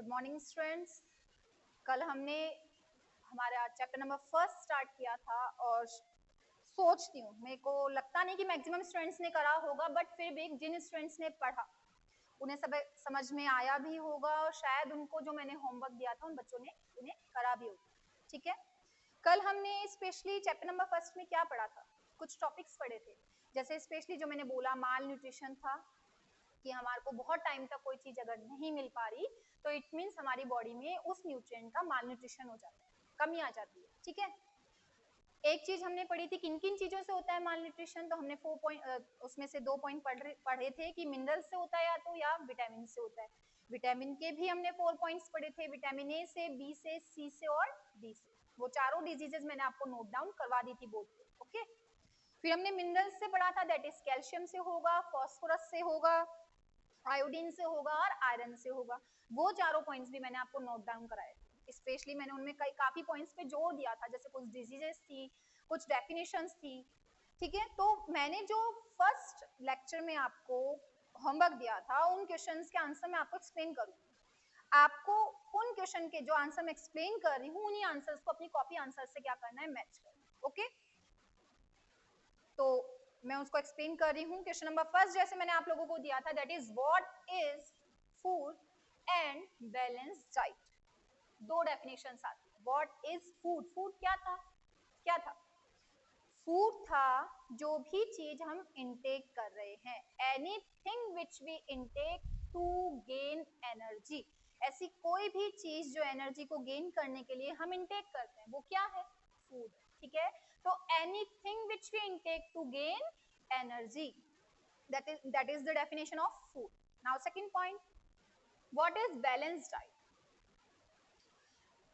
Good morning students. कल हमने हमारा चैप्टर नंबर फर्स्ट स्टार्ट किया था और सोचती हूँ, मेरे को लगता नहीं कि मैक्सिमम स्टूडेंट्स ने करा होगा, बट फिर भी जिन स्टूडेंट्स ने पढ़ा उन्हें सब समझ में आया भी होगा और शायद उनको जो मैंने होमवर्क दिया था उन बच्चों ने उन्हें करा भी होगा। ठीक है, कल हमने स्पेशली चैप्टर नंबर फर्स्ट में क्या पढ़ा था, कुछ टॉपिक्स पढ़े थे। जैसे स्पेशली जो मैंने बोला माल न्यूट्रिशन था कि हमारे को बहुत टाइम तक कोई चीज अगर नहीं मिल पा रही तो इट मीन्स हमारी बॉडी में उस न्यूट्रिएंट का माल न्यूट्रिशन हो जाता है, कमी आ जाती है। ठीक है, एक चीज हमने पढ़ी थी किन किन चीजों से होता है माल न्यूट्रिशन, तो हमने 4 पॉइंट उसमें से 2 पॉइंट पढ़े थे कि मिनरल से होता है या तो या विटामिन से होता है। विटामिन के भी हमने 4 पॉइंट्स पढ़े थे, विटामिन ए से, बी से, सी से और डी से। वो चारों डिजीजेस मैंने आपको नोट डाउन करवा दी थी बोर्ड पे। ओके, फिर हमने मिनरल्स से पढ़ा था, दैट इज कैल्शियम से होगा, फास्फोरस से होगा, आयोडीन से होगा और आयरन से होगा। वो चारों पॉइंट्स भी मैंने आपको नोट डाउन कराए थे। स्पेशली मैंने उनमें काफी पॉइंट्स पे जोर दिया था, जैसे कुछ डिजीजेस थी, कुछ डेफिनेशंस थी। ठीक है, तो मैंने जो फर्स्ट लेक्चर में आपको होमवर्क दिया था उन क्वेश्चंस के आंसर मैं आपको एक्सप्लेन करूंगी। आपको उन क्वेश्चन के जो आंसर मैं एक्सप्लेन कर रही हूँ उन्हीं आंसर्स को अपनी कॉपी आंसर से क्या करना है, मैच करना। ओके, तो मैं उसको एक्सप्लेन कर रही हूँ। क्वेश्चन नंबर फर्स्ट जैसे मैंने आप लोगों को दिया था, that is what is food and balance diet. दो डेफिनेशंस आती है। व्हाट इज फूड, फूड क्या था, क्या था? फूड था जो भी चीज हम इनटेक कर रहे हैं, anything which we intake to gain energy. ऐसी कोई भी चीज जो एनर्जी को गेन करने के लिए हम इनटेक करते हैं वो क्या है, फूड। ठीक है, तो anything which we intake to gain energy, that is the definition of food. Now second point, what is balanced diet?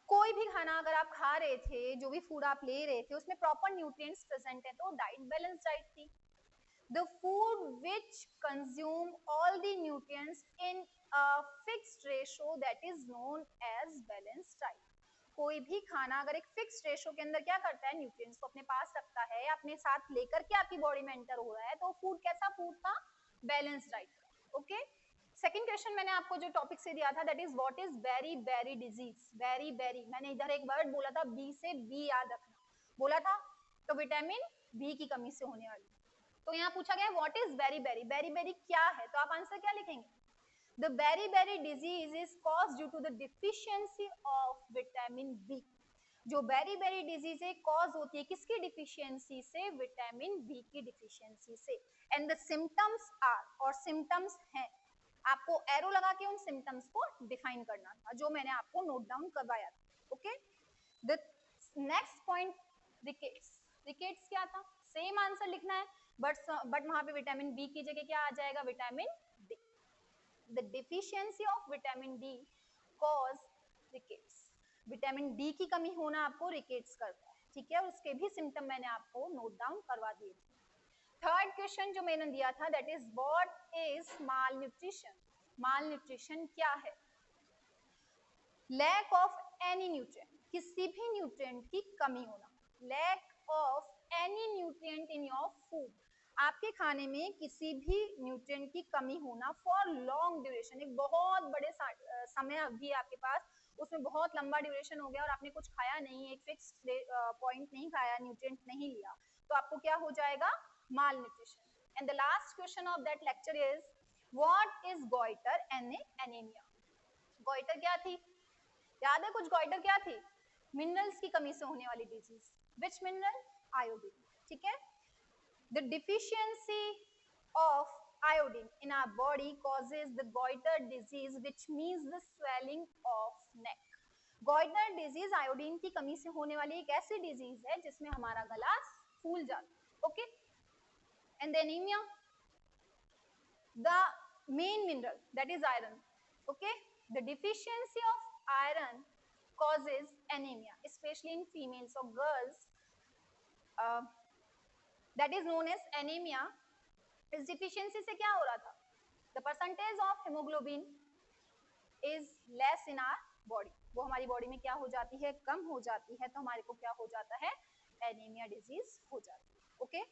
कोई भी खाना अगर आप खा रहे थे, जो भी फूड आप ले रहे थे उसमें प्रॉपर न्यूट्रिएंट्स प्रेजेंट है तो डाइट बैलेंस डाइट थी। The food which consume all the nutrients in a fixed ratio that is known as balanced diet. कोई भी खाना अगर एक फिक्स्ड रेशो के अंदर क्या करता है, न्यूट्रिएंट्स को अपने पास रखता है, अपने साथ लेकर के आपकी बॉडी में एंटर हो रहा है, तो फूड कैसा फूड था, बैलेंस डाइट का। ओके, सेकंड क्वेश्चन मैंने आपको जो टॉपिक से दिया था, that is what is beri beri disease. Beri beri, मैंने इधर एक वर्ड बोला था बी से, बी याद रखना बोला था, तो विटामिन बी की कमी से होने वाली। तो यहाँ पूछा गया what is beri beri, beri beri क्या है, तो आप आंसर क्या लिखेंगे, the beri beri disease is caused due to the deficiency of vitamin B. जो बेरी बेरी डिजीज है कॉज होती है किसकी डिफिशियंसी से, विटामिन बी की डिफिशियंसी से। एंड द सिम्टम्स आर, और सिम्टम्स हैं, आपको एरो लगा के उन सिम्टम्स को डिफाइन करना था जो मैंने आपको नोट डाउन करवाया था। Okay, the next point, rickets. Rickets क्या था, सेम आंसर लिखना है, बट वहां पे विटामिन बी की जगह क्या आ जाएगा, vitamin D. The deficiency of vitamin D cause rickets. Vitamin D की कमी होना आपको रिकेट्स करता है। ठीक है, उसके भी सिम्टम मैंने आपको नोट डाउन करवा दिए थे। थर्ड क्वेश्चन जो मैंने दिया था, that is what is mall nutrition. Mall nutrition क्या है, लैक ऑफ एनी न्यूट्रिएंट, किसी भी न्यूट्रिएंट की कमी होना, lack of any nutrient in your food, आपके खाने में किसी भी न्यूट्रिएंट की कमी होना फॉर लॉन्ग ड्यूरेशन, एक बहुत बड़े समय अवधि आपके पास, उसमें बहुत लंबा ड्यूरेशन हो गया और आपने कुछ खाया नहीं, एक फिक्स पॉइंट नहीं खाया, न्यूट्रिएंट नहीं लिया, तो आपको क्या हो जाएगा, malnutrition. And the last question of that lecture is what is goitre and anaemia. Goitre क्या थी, याद है कुछ, गॉइटर क्या थी, मिनरल्स की कमी से होने वाली डिजीज। विच मिनरल, आयोडीन। ठीक है, the deficiency of iodine in our body causes the goiter disease, which means the swelling of neck. goiter disease iodine की कमी से होने वाली एक ऐसी डिजीज है जिसमें हमारा गला फूल जाता है। Okay, and the anemia, the main mineral that is iron. Okay, the deficiency of iron causes anemia, especially in females or girls. That is known as anemia. इस deficiency से क्या हो रहा था, the percentage of hemoglobin is less in our body, वो हमारी body में क्या हो जाती है, कम हो जाती है, तो हमारे को क्या हो जाता है, एनीमिया डिजीज हो जाती है। ओके,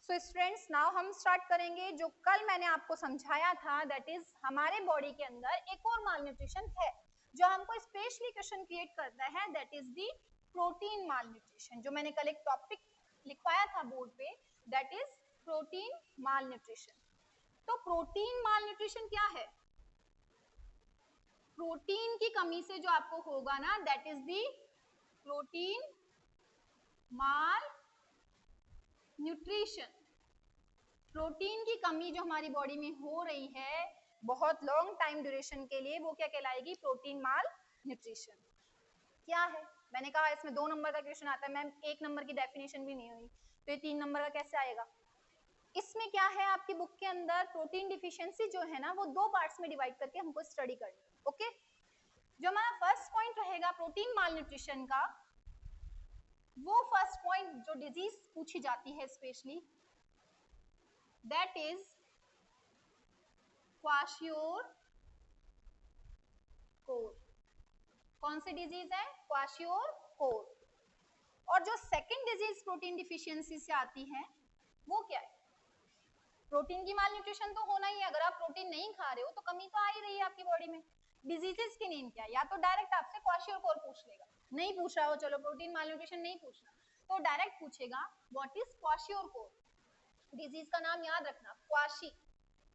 सो स्टूडेंट्स नाउ हम स्टार्ट करेंगे जो कल मैंने आपको समझाया था, दैट इज हमारे बॉडी के अंदर एक और माल न्यूट्रिशन है, जो हमको स्पेशली क्वेश्चन क्रिएट करता है that is the protein mall nutrition, जो मैंने कल एक टॉपिक लिखवाया था बोर्ड पे, that is protein mall nutrition. तो प्रोटीन माल न्यूट्रिशन क्या है? प्रोटीन की कमी से जो आपको होगा ना, that is the protein malnutrition. Protein की कमी जो हमारी बॉडी में हो रही है बहुत लॉन्ग टाइम ड्यूरेशन के लिए, वो क्या कहलाएगी? प्रोटीन माल न्यूट्रिशन। क्या है? मैंने कहा इसमें 2 नंबर का क्वेश्चन आता है मैम, 1 नंबर की डेफिनेशन भी नहीं हुई, तो ये 3 नंबर का कैसे आएगा? इसमें क्या है, आपकी बुक के अंदर प्रोटीन डिफिशियंसी जो है ना, वो 2 पार्ट्स में डिवाइड करके हमको स्टडी करनी है। ओके, जो हमारा फर्स्ट पॉइंट रहेगा प्रोटीन माल न्यूट्रिशन का, वो फर्स्ट पॉइंट जो डिजीज पूछी जाती है स्पेशली, दैट इज क्वाशियोर कोर। कौन सी डिजीज है? क्वाशियोर कोर। और जो सेकंड डिजीज प्रोटीन डिफिशियंसी से आती है वो क्या है? प्रोटीन की माल न्यूट्रिशन तो होना ही है, अगर आप प्रोटीन नहीं खा रहे हो तो कमी तो आ ही रही है आपकी बॉडी में। डिजीजेस के नेम क्या है? या तो डायरेक्ट आपसे क्वाशियोर कोर पूछ लेगा, नहीं पूछ रहा हो चलो प्रोटीन माल न्यूट्रिशन नहीं पूछना, तो डायरेक्ट पूछेगा what is kwashiorkor. Disease का नाम याद रखना, क्वाशी,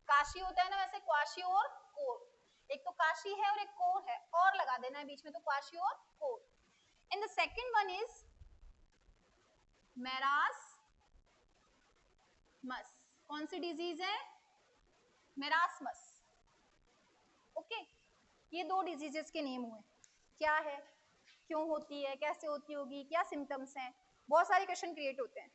काशी होता है ना, वैसे क्वाशियोर कोर। एक तो काशी है और एक कोर है, और लगा देना है बीच में, तो kwashiorkor. And the second one is marasmus. कौन सी डिजीज है? मेरास्मस। ओके, ये 2 डिजीजेस के नेम हुए। क्या है, क्यों होती है, कैसे होती होगी, क्या सिम्टम्स हैं, बहुत सारे क्वेश्चन क्रिएट होते हैं।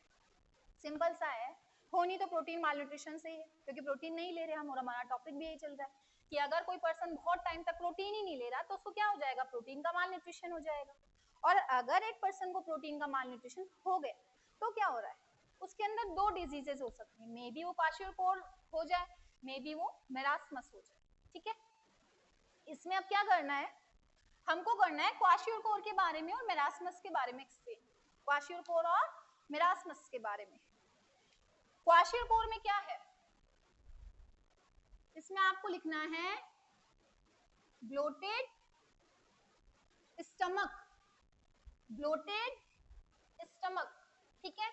सिंपल सा है, होनी तो प्रोटीन माल न्यूट्रिशन से ही है, क्योंकि प्रोटीन नहीं ले रहे हम, और हमारा टॉपिक भी यही चल रहा है कि अगर कोई पर्सन बहुत टाइम तक प्रोटीन ही नहीं ले रहा तो उसको क्या हो जाएगा? प्रोटीन का माल न्यूट्रिशन हो जाएगा। और अगर एक पर्सन को प्रोटीन का माल न्यूट्रिशन हो गया तो क्या हो रहा है? उसके अंदर 2 डिजीजेस हो सकती है, मे बी वो क्वाशियोर कोर हो जाए, मे बी वो मेरास्मस हो जाए। ठीक है, इसमें अब क्या करना है, हमको करना है क्वाशियोर कोर के बारे में और मेरास्मस के बारे में एक्सप्लेन। क्वाशियोर कोर और मेरास्मस के बारे में। क्वाशियोर कोर में क्या है? इसमें आपको लिखना है ब्लोटेड स्टमक, ब्लोटेड स्टमक। ठीक है,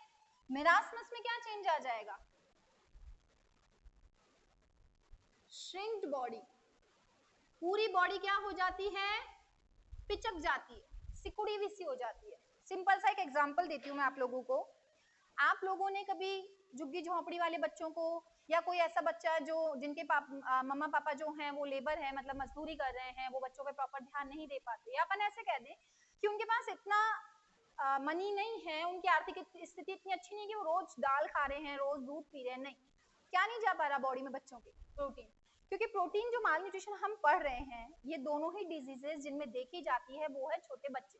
मेरास्मस में क्या चेंज आ जाएगा? Shrinked body. पूरी बॉडी क्या हो जाती है? पिचक जाती है, सिकुड़ी हुई सी हो जाती है। सिंपल सा एक एग्जांपल देती हूँ मैं आप लोगों को। आप लोगों ने कभी झुग्गी झोंपड़ी वाले बच्चों को, या कोई ऐसा बच्चा जो जिनके मम्मा पापा जो हैं वो लेबर है, मतलब मजदूरी कर रहे हैं, वो बच्चों पे प्रॉपर ध्यान नहीं दे पाते, या अपन ऐसे कह दें कि उनके पास इतना मनी नहीं है, उनकी आर्थिक स्थिति इतनी अच्छी नहीं कि वो रोज दाल खा रहे हैं, रोज दूध पी रहे हैं, नहीं, क्या नहीं जा पा रहा बॉडी में बच्चों के? प्रोटीन। क्योंकि प्रोटीन जो माल न्यूट्रिशन हम पढ़ रहे हैं, ये दोनों ही डिजीजेस जिनमें देखी जाती है वो है छोटे बच्चे।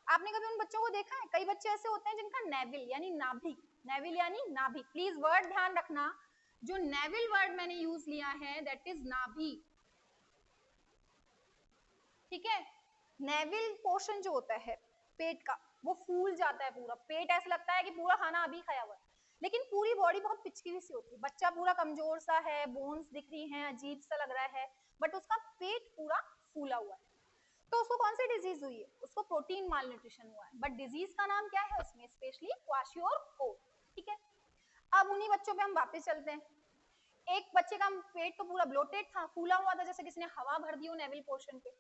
आपने कभी उन बच्चों को देखा है? कई बच्चे ऐसे होते हैं जिनका नेविल यानी नाभि, नेविल यानी नाभि, प्लीज वर्ड ध्यान रखना, जो नेविल वर्ड मैंने यूज लिया है दैट इज नाभि। ठीक है, नेविल पोर्शन जो होता है पेट का, वो फूल जाता है पूरा, पेट ऐसा लगता है कि पूरा खाना अभी खाया हुआ है, लेकिन पूरी बॉडी बहुत पिचकी हुई सी होती है, बच्चा पूरा कमजोर सा है, बोन्स दिख रही हैं, अजीब सा लग रहा है, बट उसका पेट पूरा फूला हुआ है। तो उसको कौन सी डिजीज हुई है? उसको प्रोटीन माल न्यूट्रिशन हुआ है, बट डिजीज का नाम क्या है उसमें? Specially kwashiorkor. ठीक है, अब उन्हीं बच्चों पे हम वापस चलते हैं। एक बच्चे का पेट तो पूरा ब्लोटेड था, फूला हुआ था, जैसे किसी ने हवा भर दी हो नेविल पोर्शन पे।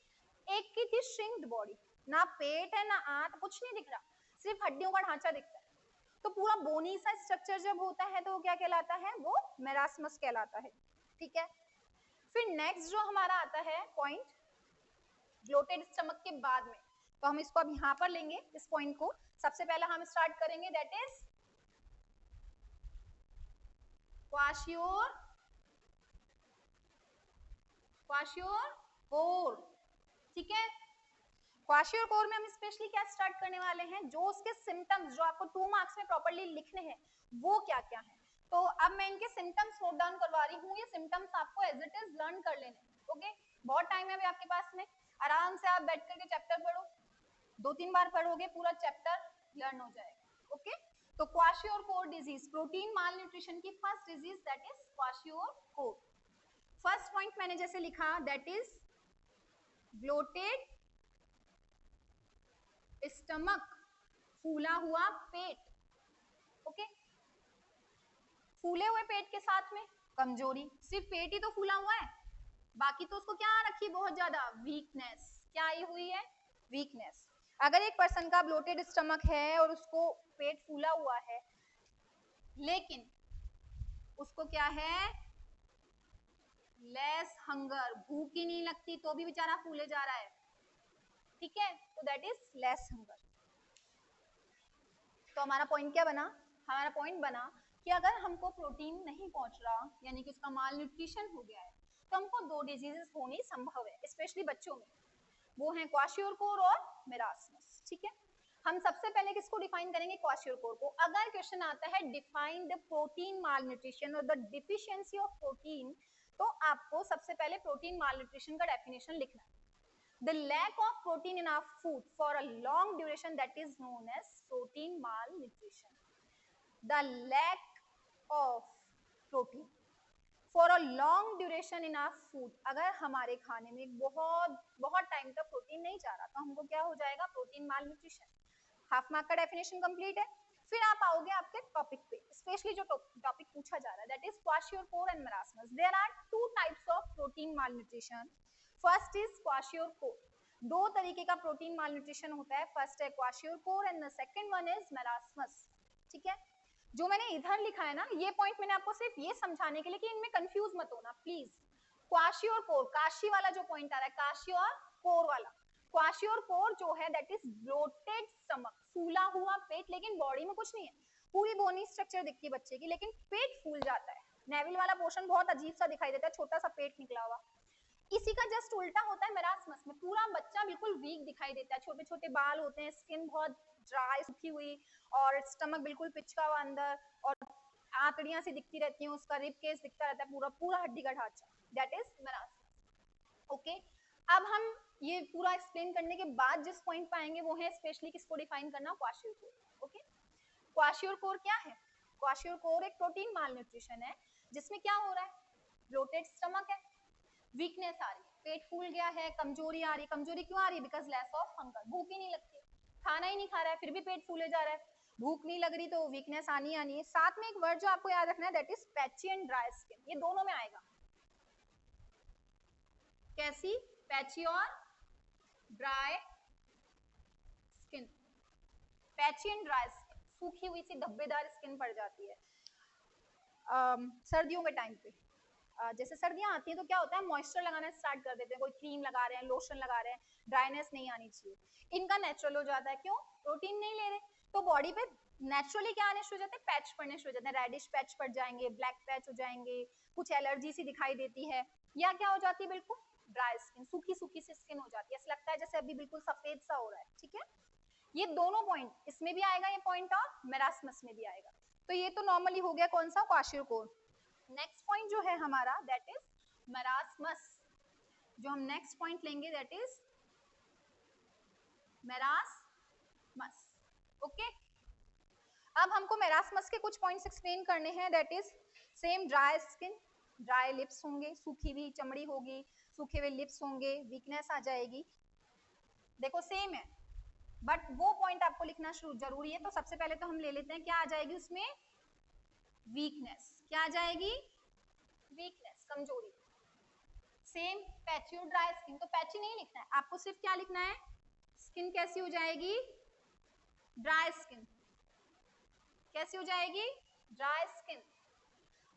एक की थी श्रिंक्ड बॉडी, ना पेट है ना आंत, कुछ नहीं दिख रहा, सिर्फ हड्डियों का ढांचा दिखता है। तो पूरा बोनी सा स्ट्रक्चर जब होता है तो वो क्या कहलाता है? वो मेरास्मस कहलाता है। ठीक है, फिर नेक्स्ट जो हमारा आता है पॉइंट ब्लोटेड स्टमक के बाद में, तो हम इसको अब यहां पर लेंगे इस पॉइंट को। सबसे पहले हम स्टार्ट करेंगे दैट इज क्वाशियोर कोर। ठीक है, क्वाशियोर कोर में हम स्पेशली क्या स्टार्ट करने वाले हैं, जो उसके सिम्टम्स जो आपको 2 मार्क्स में प्रॉपर्ली लिखने हैं वो क्या क्या है। तो अब मैं इनके सिम्टम्स नोट डाउन करवा रही हूँ, ये सिम्टम्स आपको एज इट इज लर्न कर लेने। ओके, बहुत टाइम है अभी आपके पास में, आराम से आप बैठ करके चैप्टर पढ़ो, 2-3 बार पढ़ोगे पूरा चैप्टर लर्न हो जाएगा। ओके, तो kwashiorkor disease, protein malnutrition की first disease that is kwashiorkor. First point मैंने जैसे लिखा दैट इज ब्लोटेड स्टमक, फूला हुआ पेट, ओके। फूले हुए पेट के साथ में कमजोरी, सिर्फ पेट ही तो फूला हुआ है, बाकी तो उसको क्या रखी बहुत ज्यादा, वीकनेस। क्या आई हुई है, वीकनेस। अगर एक पर्सन का ब्लोटेड स्टमक है और उसको पेट फूला हुआ है, लेकिन उसको क्या है, लेस हंगर, भूख ही नहीं लगती तो भी बेचारा फूले जा रहा है, ठीक है, तो दैट इज लेस हंगर। तो हमारा पॉइंट क्या बना, हमारा पॉइंट बना कि अगर हमको प्रोटीन नहीं पहुंच रहा, यानी कि उसका माल न्यूट्रिशन हो गया है, तो हमको दो डिजीजेस होनी संभव है, स्पेशली बच्चों में, वो है क्वाशियोरकोर और मेरास्मस, ठीक है। हम सबसे पहले किसको डिफाइन करेंगे, क्वाशियोरकोर को। अगर क्वेश्चन आता है define the protein mall nutrition और द डिफिशियंसी ऑफ प्रोटीन, तो आपको सबसे पहले प्रोटीन माल न्यूट्रिशन का डेफिनेशन लिखना है। The lack of protein in our food for a long duration, that is known as protein malnutrition. The lack of protein for a long duration in our food, अगर हमारे खाने में बहुत time तक protein नहीं जा रहा, तो हमको क्या हो जाएगा, प्रोटीन मालन्यूट्रिशन। हाफ मार्क का डेफिनेशन कंप्लीट है। फिर आप आओगे आपके टॉपिक पे, स्पेशली जो टॉपिक पूछा जा रहा है, that is kwashiorkor and marasmus. There are two types of protein malnutrition. First is kwashiorkor, दो तरीके का प्रोटीन मालन्यूट्रिशन होता है, फर्स्ट है kwashiorkor and the second one is marasmus, ठीक है। जो मैंने इधर लिखा है ना, ये पॉइंट मैंने आपको सिर्फ ये समझाने के लिए कि इनमें कंफ्यूज मत होना प्लीज। क्वाशियोरकोर, काशी वाला जो पॉइंट आ रहा है, काशी और कोर वाला, क्वाशियोरकोर जो है दैट इज ब्लोटेड स्टमक, फूला हुआ पेट, लेकिन बॉडी में कुछ नहीं है, पूरी बोनी स्ट्रक्चर दिखती है बच्चे की, लेकिन पेट फूल जाता है, नेविल वाला पोर्शन बहुत अजीब सा दिखाई देता है, छोटा सा पेट निकला हुआ। इसी का जस्ट उल्टा होता है मेरास्मस में, पूरा बच्चा बिल्कुल वीक दिखाई देता है, छोटे छोटे बाल होते हैं, स्किन बहुत ड्राई सूखी हुई, और स्टमक बिल्कुल पिचका हुआ अंदर, और आंतड़ियां सी दिखती रहती हैं, उसका रिब केस दिखता रहता है, पूरा पूरा हड्डी का ढांचा, दैट इज मेरास्मस, ओके। अब हम ये पूरा एक्सप्लेन करने के बाद जिस पॉइंट पे आएंगे वो है स्पेशली किसको डिफाइन करना, क्वाशियोरकोर, ओके। क्वाशियोरकोर क्या है, क्वाशियोरकोर एक प्रोटीन मालन्यूट्रिशन है, जिसमें क्या हो रहा है, ब्लोटेड स्टमक है, वीकनेस आ रही है, पेट फूल गया है, कमजोरी आ रही है। कमजोरी क्यों आ रही है, बिकॉज लेस ऑफ हंगर, भूख ही नहीं लगती, खाना ही नहीं खा रहा है, फिर भी पेट फूले जा रहा है, भूख नहीं लग रही, तो वीकनेस आनी आनी है। साथ में एक वर्ड जो आपको याद रखना है, that is patchy and dry skin, ये दोनों में आएगा। कैसी, पैची और dry skin, patchy and dry skin, सूखी हुई सी धब्बेदार स्किन पड़ जाती है सर्दियों के टाइम पे। जैसे सर्दियां आती हैं तो क्या होता है, मॉइस्चर लगाना स्टार्ट कर देते हैं, कोई क्रीम लगा रहे हैं, लोशन लगा रहे हैं, ड्राइनेस नहीं आनी चाहिए, इनका नेचुरल हो जाता है, क्यों, प्रोटीन नहीं ले रहे, तो बॉडी पे नेचुरली क्या आने शुरू हो जाते हैं, पैच पड़ने शुरू हो जाते हैं, रेडिश पैच पड़ जाएंगे, ब्लैक पैच हो जाएंगे, कुछ एलर्जी सी दिखाई देती है, या क्या हो जाती है, बिल्कुल ड्राई स्किन, सूखी सूखी सी स्किन हो जाती है, ऐसा लगता है जैसे अभी बिल्कुल सफेद सा हो रहा है, ठीक है। ये दोनों पॉइंट इसमें भी आएगा, ये पॉइंट और मेरास्मस में भी आएगा। तो ये तो नॉर्मली हो गया कौन सा, क्वाशियोरकोर। नेक्स्ट पॉइंट जो है हमारा दैट इज मेरास्मस, जो हम नेक्स्ट पॉइंट लेंगे दैट इज मेरास्मस, ओके। अब हमको मेरास्मस के कुछ पॉइंट्स एक्सप्लेन करने हैं, that is same, dry skin, dry lips होंगे, सूखी हुई चमड़ी होगी, सूखे हुए लिप्स होंगे, वीकनेस आ जाएगी, देखो सेम है, बट वो पॉइंट आपको लिखना जरूरी है। तो सबसे पहले तो हम ले लेते हैं, क्या आ जाएगी उसमें, वीकनेस, क्या आ जाएगी, वीकनेस, कमजोरी। सेम पैची और ड्राई स्किन, तो पैची नहीं लिखना है आपको, सिर्फ क्या लिखना है, स्किन कैसी हो जाएगी, ड्राई स्किन, कैसी हो जाएगी, ड्राई स्किन।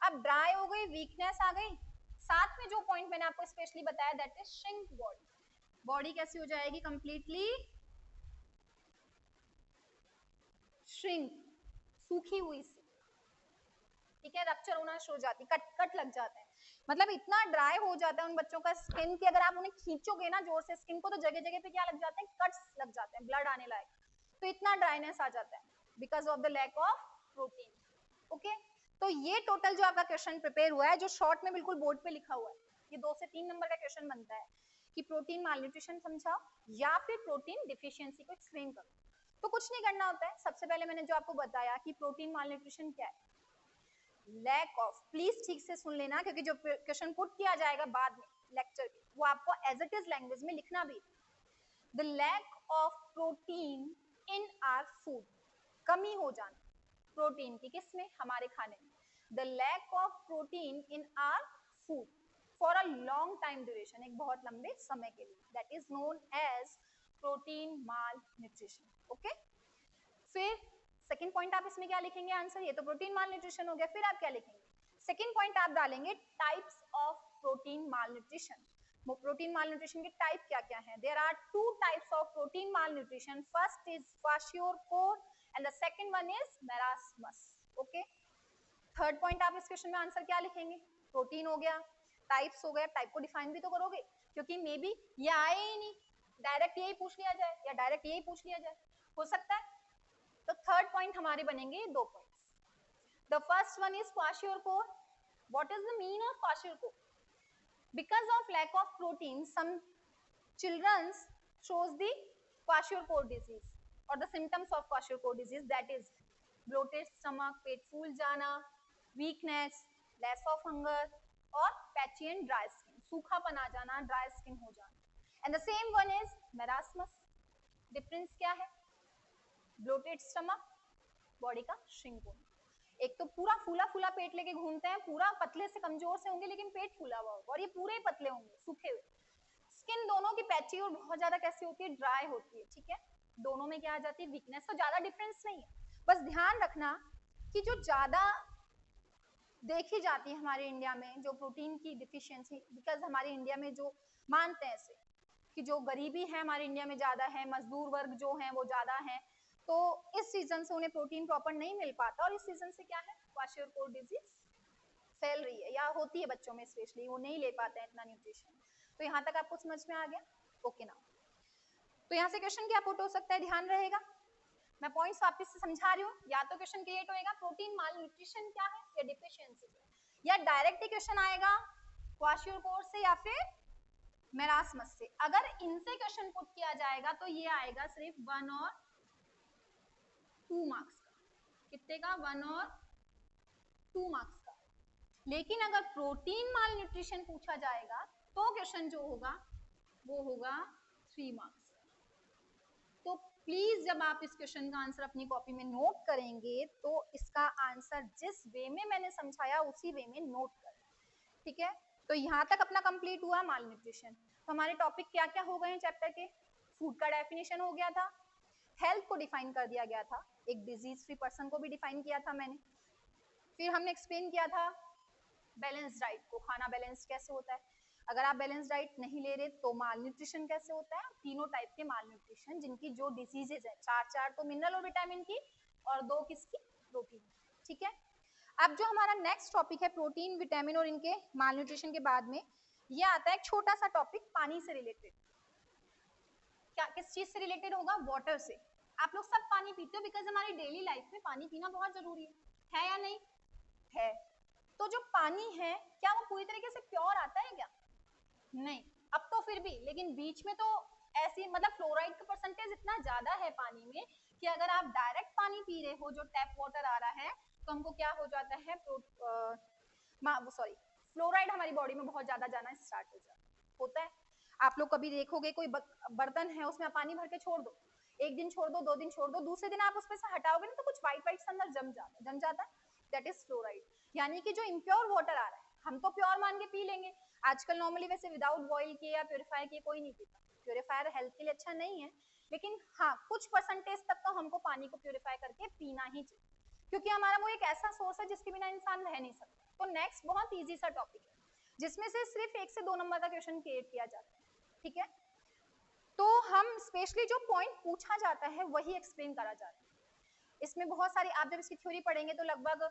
अब ड्राई हो गई, वीकनेस आ गई, साथ में जो पॉइंट मैंने आपको स्पेशली बताया that is shrink body, body कैसी हो जाएगी, कंप्लीटली श्रिंक, सूखी हुई सी, ठीक है, रप्चर होना शुरू हो जाती, कट लग जाते हैं, मतलब इतना ड्राई हो जाता है उन बच्चों का स्किन की, अगर आप उन्हें खींचोगे ना जोर से स्किन को, तो जगह जगह पे क्या लग जाते हैं, कट्स लग जाते हैं, ब्लड आने लायक, तो इतना ड्राइनेस आ जाता है because of the lack of protein, okay. तो ये टोटल जो आपका क्वेश्चन प्रिपेयर हुआ है, जो शॉर्ट में बिल्कुल बोर्ड पे लिखा हुआ है, ये 2 से 3 नंबर का क्वेश्चन बनता है कि प्रोटीन मालन्यूट्रिशन समझाओ या फिर प्रोटीन डिफिशियंसी को एक्सप्लेन करो। तो कुछ नहीं करना होता है, सबसे पहले मैंने जो आपको बताया कि प्रोटीन मालन्यूट्रिशन क्या है, लैक ऑफ, प्लीज ठीक से सुन लेना क्योंकि जो क्वेश्चन पुट किया जाएगा बाद में लेक्चर में वो आपको एज इट इज लैंग्वेज में लिखना भी। The lack of protein in our food, कमी हो जाना प्रोटीन की, किसमें, हमारे खाने में। The lack of protein in our food for a long time duration, एक बहुत लंबे समय के लिए, that is known as protein malnutrition. Okay, फिर सेकंड पॉइंट आप इसमें क्या लिखेंगे आंसर, ये तो प्रोटीन माल न्यूट्रिशन हो गया, फिर आप क्या लिखेंगे, सेकंड पॉइंट आप डालेंगे types of protein malnutrition. Protein malnutrition के टाइप क्या क्या हैं, there are two types of protein malnutrition, first is kwashiorkor and the second one is marasmus. Okay, third point आप इस question में answer क्या लिखेंगे, protein हो गया, टाइप्स हो गया, टाइप को डिफाइन भी तो करोगे, क्योंकि मे बी ये आए ही नहीं, डायरेक्ट यही पूछ लिया जाए या डायरेक्ट यही पूछ लिया जाए, हो सकता है। तो थर्ड पॉइंट हमारे बनेंगे दो points. The first one is kwashiorkor. What is the mean of kwashiorkor? Because of lack of protein, some children shows the kwashiorkor disease or the symptoms of kwashiorkor disease, that is bloated stomach, पेट फूल जाना, weakness, less of hunger और patchy and dry skin, सूखापन आ जाना, dry skin हो जाना। and the same one is marasmus। difference क्या है, bloated stomach, body का shrink होना, एक तो पूरा फूला फूला पेट लेके घूमते हैं, पूरा पतले से कमजोर से होंगे लेकिन पेट फूला हुआ होगा, और ये पूरे ही पतले होंगे, सूखे हुए। स्किन दोनों की पैची और बहुत ज्यादा कैसी होती है, ड्राई होती है। ठीक है, दोनों में क्या आ जाती है, वीकनेस। तो ज्यादा डिफरेंस नहीं है, बस ध्यान रखना कि जो ज्यादा देखी जाती है हमारे इंडिया में जो प्रोटीन की डिफिशियंसी, बिकॉज हमारे इंडिया में जो मानते हैं ऐसे कि जो गरीबी है हमारे इंडिया में ज्यादा है, मजदूर वर्ग जो है वो ज्यादा है, तो इस सीजन से उन्हें प्रोटीन प्रॉपर नहीं मिल पाता, और इस सीजन से क्या है, क्वाशियोरकोर डिजीज फैल रही है या होती है बच्चों में, स्पेशली वो नहीं ले पाते हैं इतना न्यूट्रिशन। तो यहाँ तक आपको समझ में आ गया? ओके ना, तो यहाँ से क्वेश्चन क्या पुट हो सकता है, ध्यान रहेगा, मैं पॉइंट्स वापस से समझा रही हूँ। या तो क्वेश्चन क्रिएट होएगा प्रोटीन माल न्यूट्रिशन क्या है या डिफिशियंसी, या डायरेक्ट ही क्वेश्चन आएगा क्वाशियोरकोर से या फिर मेरास्मस से। अगर इनसे क्वेश्चन पुट किया जाएगा तो ये आएगा सिर्फ 1 और 2 मार्क्स का, कितने का, 1 और 2 मार्क्स का। लेकिन अगर प्रोटीन माल न्यूट्रिशन पूछा जाएगा तो क्वेश्चन जो होगा वो होगा 3 मार्क्स का। तो प्लीज जब आप इस क्वेश्चन का आंसर अपनी कॉपी में नोट करेंगे तो इसका आंसर जिस वे में मैंने समझाया उसी वे में नोट करें। ठीक है, तो यहाँ तक अपना कंप्लीट हुआ माल न्यूट्रिशन। तो हमारे टॉपिक क्या क्या हो गए हैं चैप्टर के, फूड का डेफिनेशन हो गया था, हेल्थ को डिफाइन कर दिया गया था, एक डिजीज फ्री पर्सन को भी डिफाइन किया था मैंने, फिर हमने एक्सप्लेन किया था बैलेंस डाइट को, खाना बैलेंस कैसे होता है, अगर आप बैलेंस डाइट नहीं ले रहे तो माल न्यूट्रिशन कैसे होता है, तीनों टाइप के माल न्यूट्रिशन जिनकी जो डिजीजेज है, चार तो मिनरल और विटामिन की और 2 किसकी, प्रोटीन। ठीक है, अब जो हमारा नेक्स्ट टॉपिक है प्रोटीन विटामिन और इनके माल न्यूट्रिशन के बाद में ये आता है एक छोटा सा टॉपिक पानी से रिलेटेड। क्या किस चीज से रिलेटेड होगा, वाटर से। आप लोग सब पानी पीते हो बिकॉज हमारी डेली लाइफ में पानी पीना बहुत जरूरी है या नहीं है। तो जो पानी है क्या वो पूरी तरीके से प्योर आता है क्या, नहीं, अब तो फिर भी, लेकिन बीच में तो ऐसी मतलब फ्लोराइड का परसेंटेज इतना ज्यादा है पानी में कि अगर आप डायरेक्ट पानी पी रहे हो जो टैप वाटर आ रहा है तो हमको क्या हो जाता है, सॉरी, फ्लोराइड हमारी बॉडी में बहुत ज्यादा जाना स्टार्ट हो जाता होता है। आप लोग कभी देखोगे कोई बर्तन है उसमें आप पानी भर के छोड़ दो, एक दिन छोड़ दो, 2 दिन छोड़ दो, दूसरे दिन आप उसमें से हटाओगे ना तो कुछ व्हाइट व्हाइट अंदर जम जाता है, दैट इज फ्लोराइड। यानी कि जो इम्प्योर वाटर आ रहा है हम तो प्योर मान के पी लेंगे, आजकल नॉर्मली वैसे विदाउट बॉयल किए या प्योरीफायर किए कोई नहीं पीता, प्योरीफायर हेल्थ के लिए अच्छा नहीं है, लेकिन हाँ कुछ परसेंटेज तक तो हमको पानी को प्योरीफाई करके पीना ही चाहिए, क्योंकि हमारा वो एक ऐसा सोर्स है जिसके बिना इंसान रह नहीं सकता। तो नेक्स्ट बहुत इजी सा टॉपिक है जिसमें से सिर्फ 1 से 2 नंबर का क्वेश्चन क्रिएट किया जाता है। ठीक है, तो हम स्पेशली जो पॉइंट पूछा जाता है वही एक्सप्लेन करा जाता है। इसमें बहुत सारी, आप जब इसकी थ्योरी पढ़ेंगे तो लगभग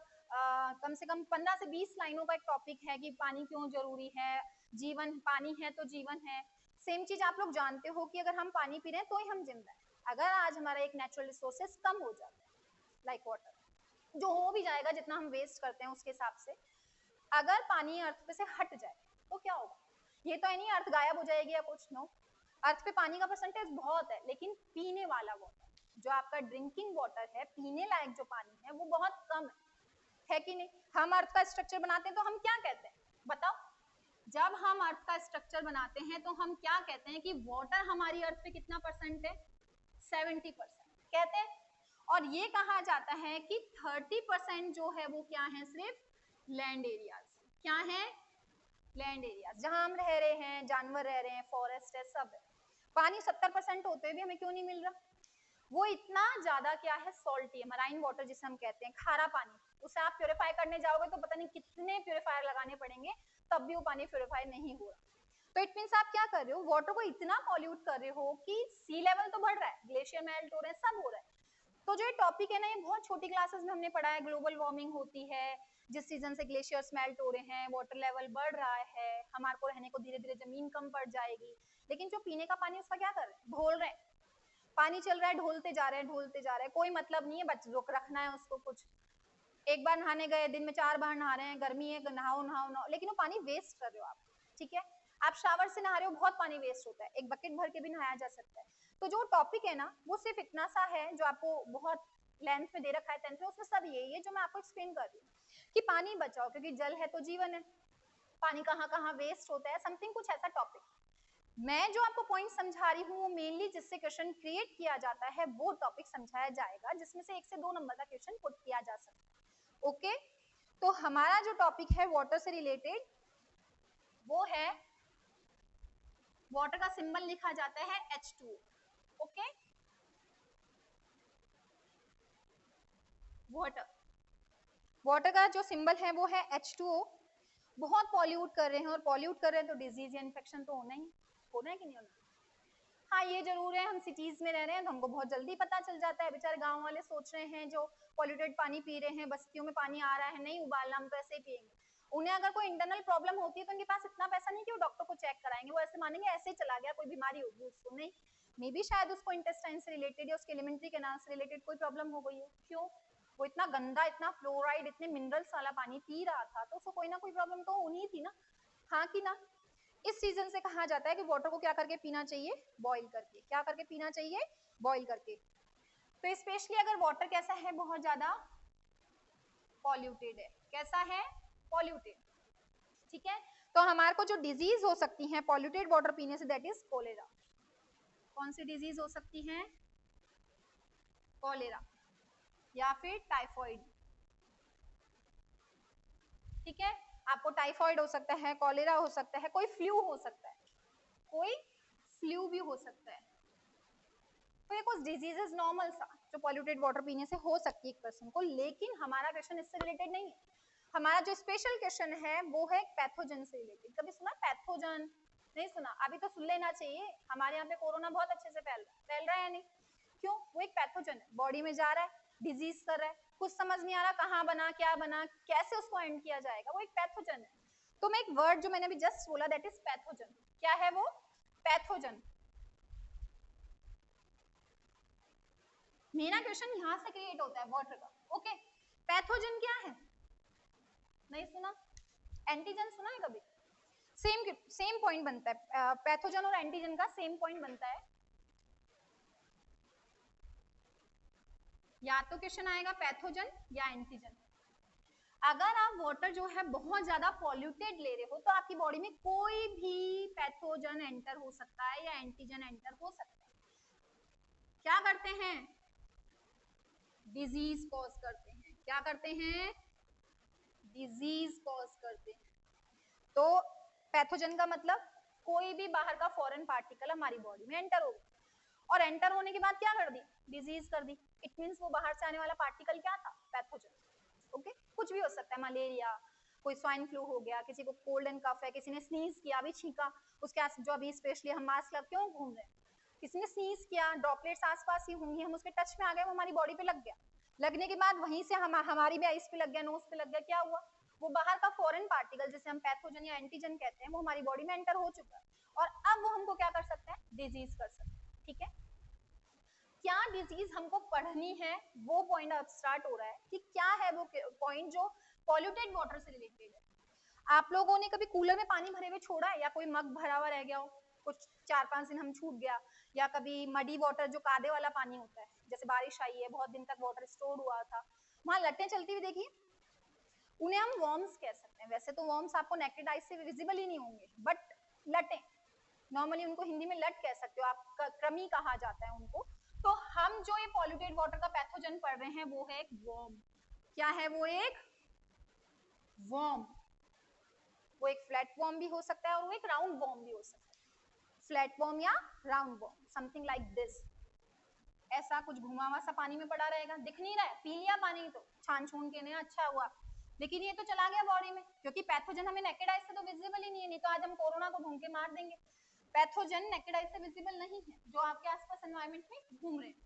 कम से कम 15 से 20 लाइनों का एक टॉपिक है कि पानी क्यों जरूरी है, जीवन, पानी है तो जीवन है। सेम चीज आप लोग जानते हो कि अगर हम पानी पी रहे हैं तो ही हम जिंदा है, अगर आज हमारा एक नेचुरल रिसोर्सेज कम हो जाता है लाइक वाटर, जो हो भी जाएगा जितना हम वेस्ट करते हैं उसके हिसाब से, अगर पानी अर्थ पे से हट जाए तो क्या होगा, ये तो नहीं अर्थ गायब हो जाएगी या कुछ, नो, अर्थ पे पानी का परसेंटेज बहुत है, लेकिन पीने वाला वाटर, जो आपका ड्रिंकिंग वाटर है, पीने लायक जो पानी है वो बहुत कम है कि नहीं। हम अर्थ का स्ट्रक्चर बनाते हैं तो हम क्या कहते हैं बताओ, जब हम अर्थ का स्ट्रक्चर बनाते हैं तो हम क्या कहते हैं कि वाटर हमारी अर्थ पे कितना परसेंट है, 70% कहते हैं। और ये कहा जाता है कि 30% जो है वो क्या है, सिर्फ लैंड एरियाज। क्या है, लैंड एरियाज, जहां हम रह रहे हैं, जानवर रह रहे हैं, फॉरेस्ट है, सब है। पानी 70% होते भी हमें क्यों नहीं मिल रहा, वो इतना ज्यादा क्या है, सॉल्टी है, मराइन वाटर जिसे हम कहते हैं, खारा पानी। उसे आप प्योरीफाई करने जाओगे तो पता नहीं कितने प्योरीफायर लगाने पड़ेंगे, तब भी वो पानी प्योरीफाई नहीं हो रहा। तो इट मीन्स आप क्या कर रहे हो, वाटर को इतना पॉल्यूट कर रहे हो कि सी लेवल तो बढ़ रहा है, ग्लेशियर मेल्ट हो रहे हैं, सब हो रहा है। तो जो ये टॉपिक है ना, ये बहुत छोटी क्लासेस में हमने पढ़ा है, ग्लोबल वार्मिंग होती है, जिस सीजन से ग्लेशियर्स मेल्ट हो रहे हैं, वाटर लेवल बढ़ रहा है, हमारे को रहने को धीरे धीरे जमीन कम पड़ जाएगी। लेकिन जो पीने का पानी उसका क्या कर रहे हैं, ढोल रहे हैं, पानी चल रहा है, ढोलते जा रहे हैं, ढोलते जा रहे हैं, कोई मतलब नहीं है, बच रोक रखना है उसको कुछ। एक बार नहाने गए, दिन में 4 बार नहा रहे हैं, गर्मी है, नहाओ नहाओ नहाओ, लेकिन वो पानी वेस्ट कर रहे हो आप, ठीक है। आप शावर से नहा रहे हो, बहुत पानी वेस्ट होता है, एक बकेट भर के भी नहाया जा सकता है। तो जो टॉपिक है ना, वो सिर्फ इतना सा है जो आपको बहुत लेंथ में दे रखा है 10th में, उसमें सब यही है जो मैं आपको एक्सप्लेन कर रही हूँ कि पानी बचाओ, क्योंकि जल है तो जीवन है, पानी कहाँ कहाँ वेस्ट होता है, समथिंग कुछ ऐसा टॉपिक। मैं जो आपको पॉइंट समझा रही हूँ, मेनली जिससे क्वेश्चन क्रिएट किया जाता है वो टॉपिक समझाया जाएगा, जिसमें से 1 से 2 नंबर का क्वेश्चन पुट किया जा सकता है। ओके, तो हमारा जो टॉपिक है वाटर से रिलेटेड वो है, वाटर का सिंबल लिखा जाता है H2O। ओके, वाटर, वाटर का जो सिंबल है वो है H2O। बहुत पॉल्यूट कर रहे हैं, और पॉल्यूट कर रहे हैं तो डिजीज या इन्फेक्शन तो होना ही, होना है कि नहीं होना। हाँ ये जरूर है, हम सिटीज में रह रहे हैं तो हमको बहुत जल्दी पता चल जाता है, बेचारे गांव वाले सोच रहे हैं जो पॉल्यूटेड पानी पी रहे हैं, बस्तियों में पानी आ रहा है, नहीं उबालना, हम तो ऐसे ही पिएंगे। उन्हें अगर कोई इंटरनल प्रॉब्लम होती है तो उनके पास इतना पैसा नहीं कि वो डॉक्टर को चेक कराएंगे, वो ऐसे मानेंगे ऐसे ही चला गया, कोई बीमारी होगी उसको, नहीं, मे बी शायद उसको इंटेस्टाइन से रिलेटेड या उसके एलिमेंट्री कैनाल से रिलेटेड कोई प्रॉब्लम हो गई हो। क्यों, वो इतना गंदा, इतना फ्लोराइड, इतने मिनरल्स वाला पानी पी रहा था, तो उसको कोई ना कोई प्रॉब्लम तो होनी थी ना, हाँ कि ना। इस सीजन से कहा जाता है कि वाटर को क्या करके पीना चाहिए, बॉईल करके। क्या करके पीना चाहिए, बॉईल करके। तो स्पेशली अगर वाटर कैसा है, बहुत ज्यादा पॉल्यूटेड है, कैसा है, पॉल्यूटेड, ठीक है। तो हमारे को जो डिजीज हो सकती है पॉल्यूटेड वाटर पीने से, दैट इज कोलेरा। कौन सी डिजीज हो सकती है, कोलेरा या फिर टाइफॉइड, ठीक है। आपको टाइफॉइड हो सकता है, कोलेरा हो सकता है, कोई फ्लू हो सकता है, कोई फ्लू भी हो सकता है। तो ये कुछ डिजीजेस नॉर्मल सा जो पॉल्यूटेड वाटर पीने से हो सकती है एक पर्सन को, लेकिन हमारा क्वेश्चन इससे रिलेटेड नहीं है। हमारा जो स्पेशल क्वेश्चन है वो है पैथोजन से रिलेटेड। कभी सुना पैथोजन, नहीं सुना, अभी तो सुन लेना चाहिए। हमारे यहाँ पे कोरोना बहुत अच्छे से फैल रहा है या नहीं, क्यों, वो एक पैथोजन है, बॉडी में जा रहा है, डिजीज कर रहा है, कुछ समझ नहीं आ रहा कहाँ बना, क्या बना, कैसे उसको एंड किया जाएगा, वो एक पैथोजन है। तो मैं एक वर्ड जो मैंने अभी जस्ट बोला, दैट इज पैथोजन। क्या है वो, पैथोजन। मेरा क्वेश्चन यहाँ से क्रिएट होता है वाटर का। ओके, पैथोजन क्या है, नहीं सुना, एंटीजन सुना है कभी, सेम पॉइंट बनता है, पैथोजन और एंटीजन का सेम पॉइंट बनता है। या तो क्वेश्चन आएगा पैथोजन या एंटीजन। अगर आप वाटर जो है बहुत ज्यादा पॉल्यूटेड ले रहे हो तो आपकी बॉडी में कोई भी पैथोजन एंटर हो सकता है या एंटीजन एंटर हो सकता है। क्या करते हैं, डिजीज कॉज करते हैं। क्या करते हैं, डिजीज कॉज करते हैं। तो पैथोजन का मतलब कोई भी बाहर का फॉरेन पार्टिकल हमारी बॉडी में एंटर हो गया, और एंटर होने के बाद क्या कर दी, डिजीज कर दी। इट मींस वो बाहर से आने वाला पार्टिकल क्या था, पैथोजन। ओके, कुछ भी हो सकता है, मलेरिया, कोई स्वाइन फ्लू हो गया, किसी को कोल्ड एंड कफ है, किसी ने स्नीज किया, अभी छींका, उसके जो अभी स्पेशली हम मास्क लग क्यों घूम रहे हैं, किसी ने स्नीज किया, ड्रॉपलेट्स आसपास ही होंगी, हम उसके टच में आ गए, वो हमारी बॉडी पे लग गया, लगने के बाद वहीं से हमारी भी आइस पे लग गया, नोज पे लग गया, क्या हुआ, वो बाहर का फॉरेन पार्टिकल जिसे हम पैथोजन या एंटीजन कहते हैं वो हमारी बॉडी में एंटर हो चुका है, और अब वो हमको क्या कर सकता है, डिजीज कर सकता है। ठीक है, क्या डिजीज हमको पढ़नी है, वो पॉइंट अब स्टार्ट हो रहा है कि क्या है वो पॉइंट जो पॉल्यूटेड वाटर से रिलेटेड है। आप लोगों ने कभी कूलर में पानी भरे हुए छोड़ा है, या कोई मग भरा हुआ रह गया हो, कुछ 4-5 दिन हम छूट गया, या कभी मडी वाटर जो कादे वाला पानी होता है, जैसे बारिश आई है बहुत दिन तक वाटर स्टोर हुआ था, वहां लट्टें चलती हुई देखिए, उन्हें हम वॉर्म्स कह सकते हैं। वैसे तो वॉर्म्स आपको नेकेड आई से विजिबल ही नहीं होंगे, बट लटें, नॉर्मली उनको हिंदी में लट कह सकते हो आप, कृमि कहा जाता है उनको। तो हम जो ये पॉल्यूटेड वाटर का पैथोजन पढ़ रहे हैं वो है एक वॉर्म। क्या है वो? एक वॉर्म। वो एक फ्लैट वॉर्म भी हो सकता है और वो एक राउंड वॉर्म भी हो सकता है। फ्लैट वॉर्म या round warm, something like this. ऐसा कुछ घुमा हुआ सा पानी में पड़ा रहेगा, दिख नहीं रहा है, पी लिया पानी तो छान छून के नहीं, अच्छा हुआ, लेकिन ये तो चला गया बॉडी में, क्योंकि पैथोजन हमें नेकेड आई से तो विजिबल ही नहीं है, नहीं तो आज हम कोरोना को घूम के मार देंगे। पैथोजन नेकेड आई से विजिबल नहीं है जो आपके आसपास एनवायरनमेंट में घूम रहे हैं।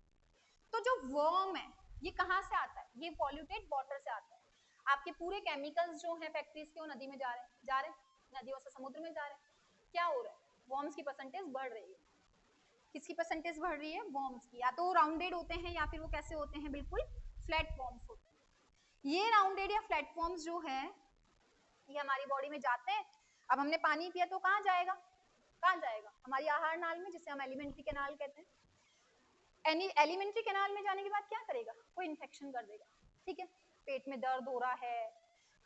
तो जो वर्म है ये कहाँ से आता है? ये पॉल्यूटेड वाटर से आता है। आपके पूरे केमिकल्स जो हैं फैक्ट्रीज के वो नदी में जा रहे हैं, नदियों से समुद्र में जा रहे हैं। क्या हो रहा है? वर्म्स की परसेंटेज बढ़ रही है। किसकी परसेंटेज बढ़ रही है? वर्म्स की। या तो राउंडेड होते हैं या फिर वो कैसे होते हैं? बिल्कुल फ्लैट वर्म्स होते हैं। ये राउंडेड या फ्लैट वर्म्स जो है ये हमारी बॉडी में जाते हैं। अब हमने पानी पिया तो कहाँ जाएगा? कहाँ जाएगा? हमारी आहार नाल में, जिसे हम एलिमेंट्री कैनाल कहते हैं। एलिमेंट्री कैनाल में जाने के बाद क्या करेगा? कोई इन्फेक्शन कर देगा, ठीक है। पेट में दर्द हो रहा है,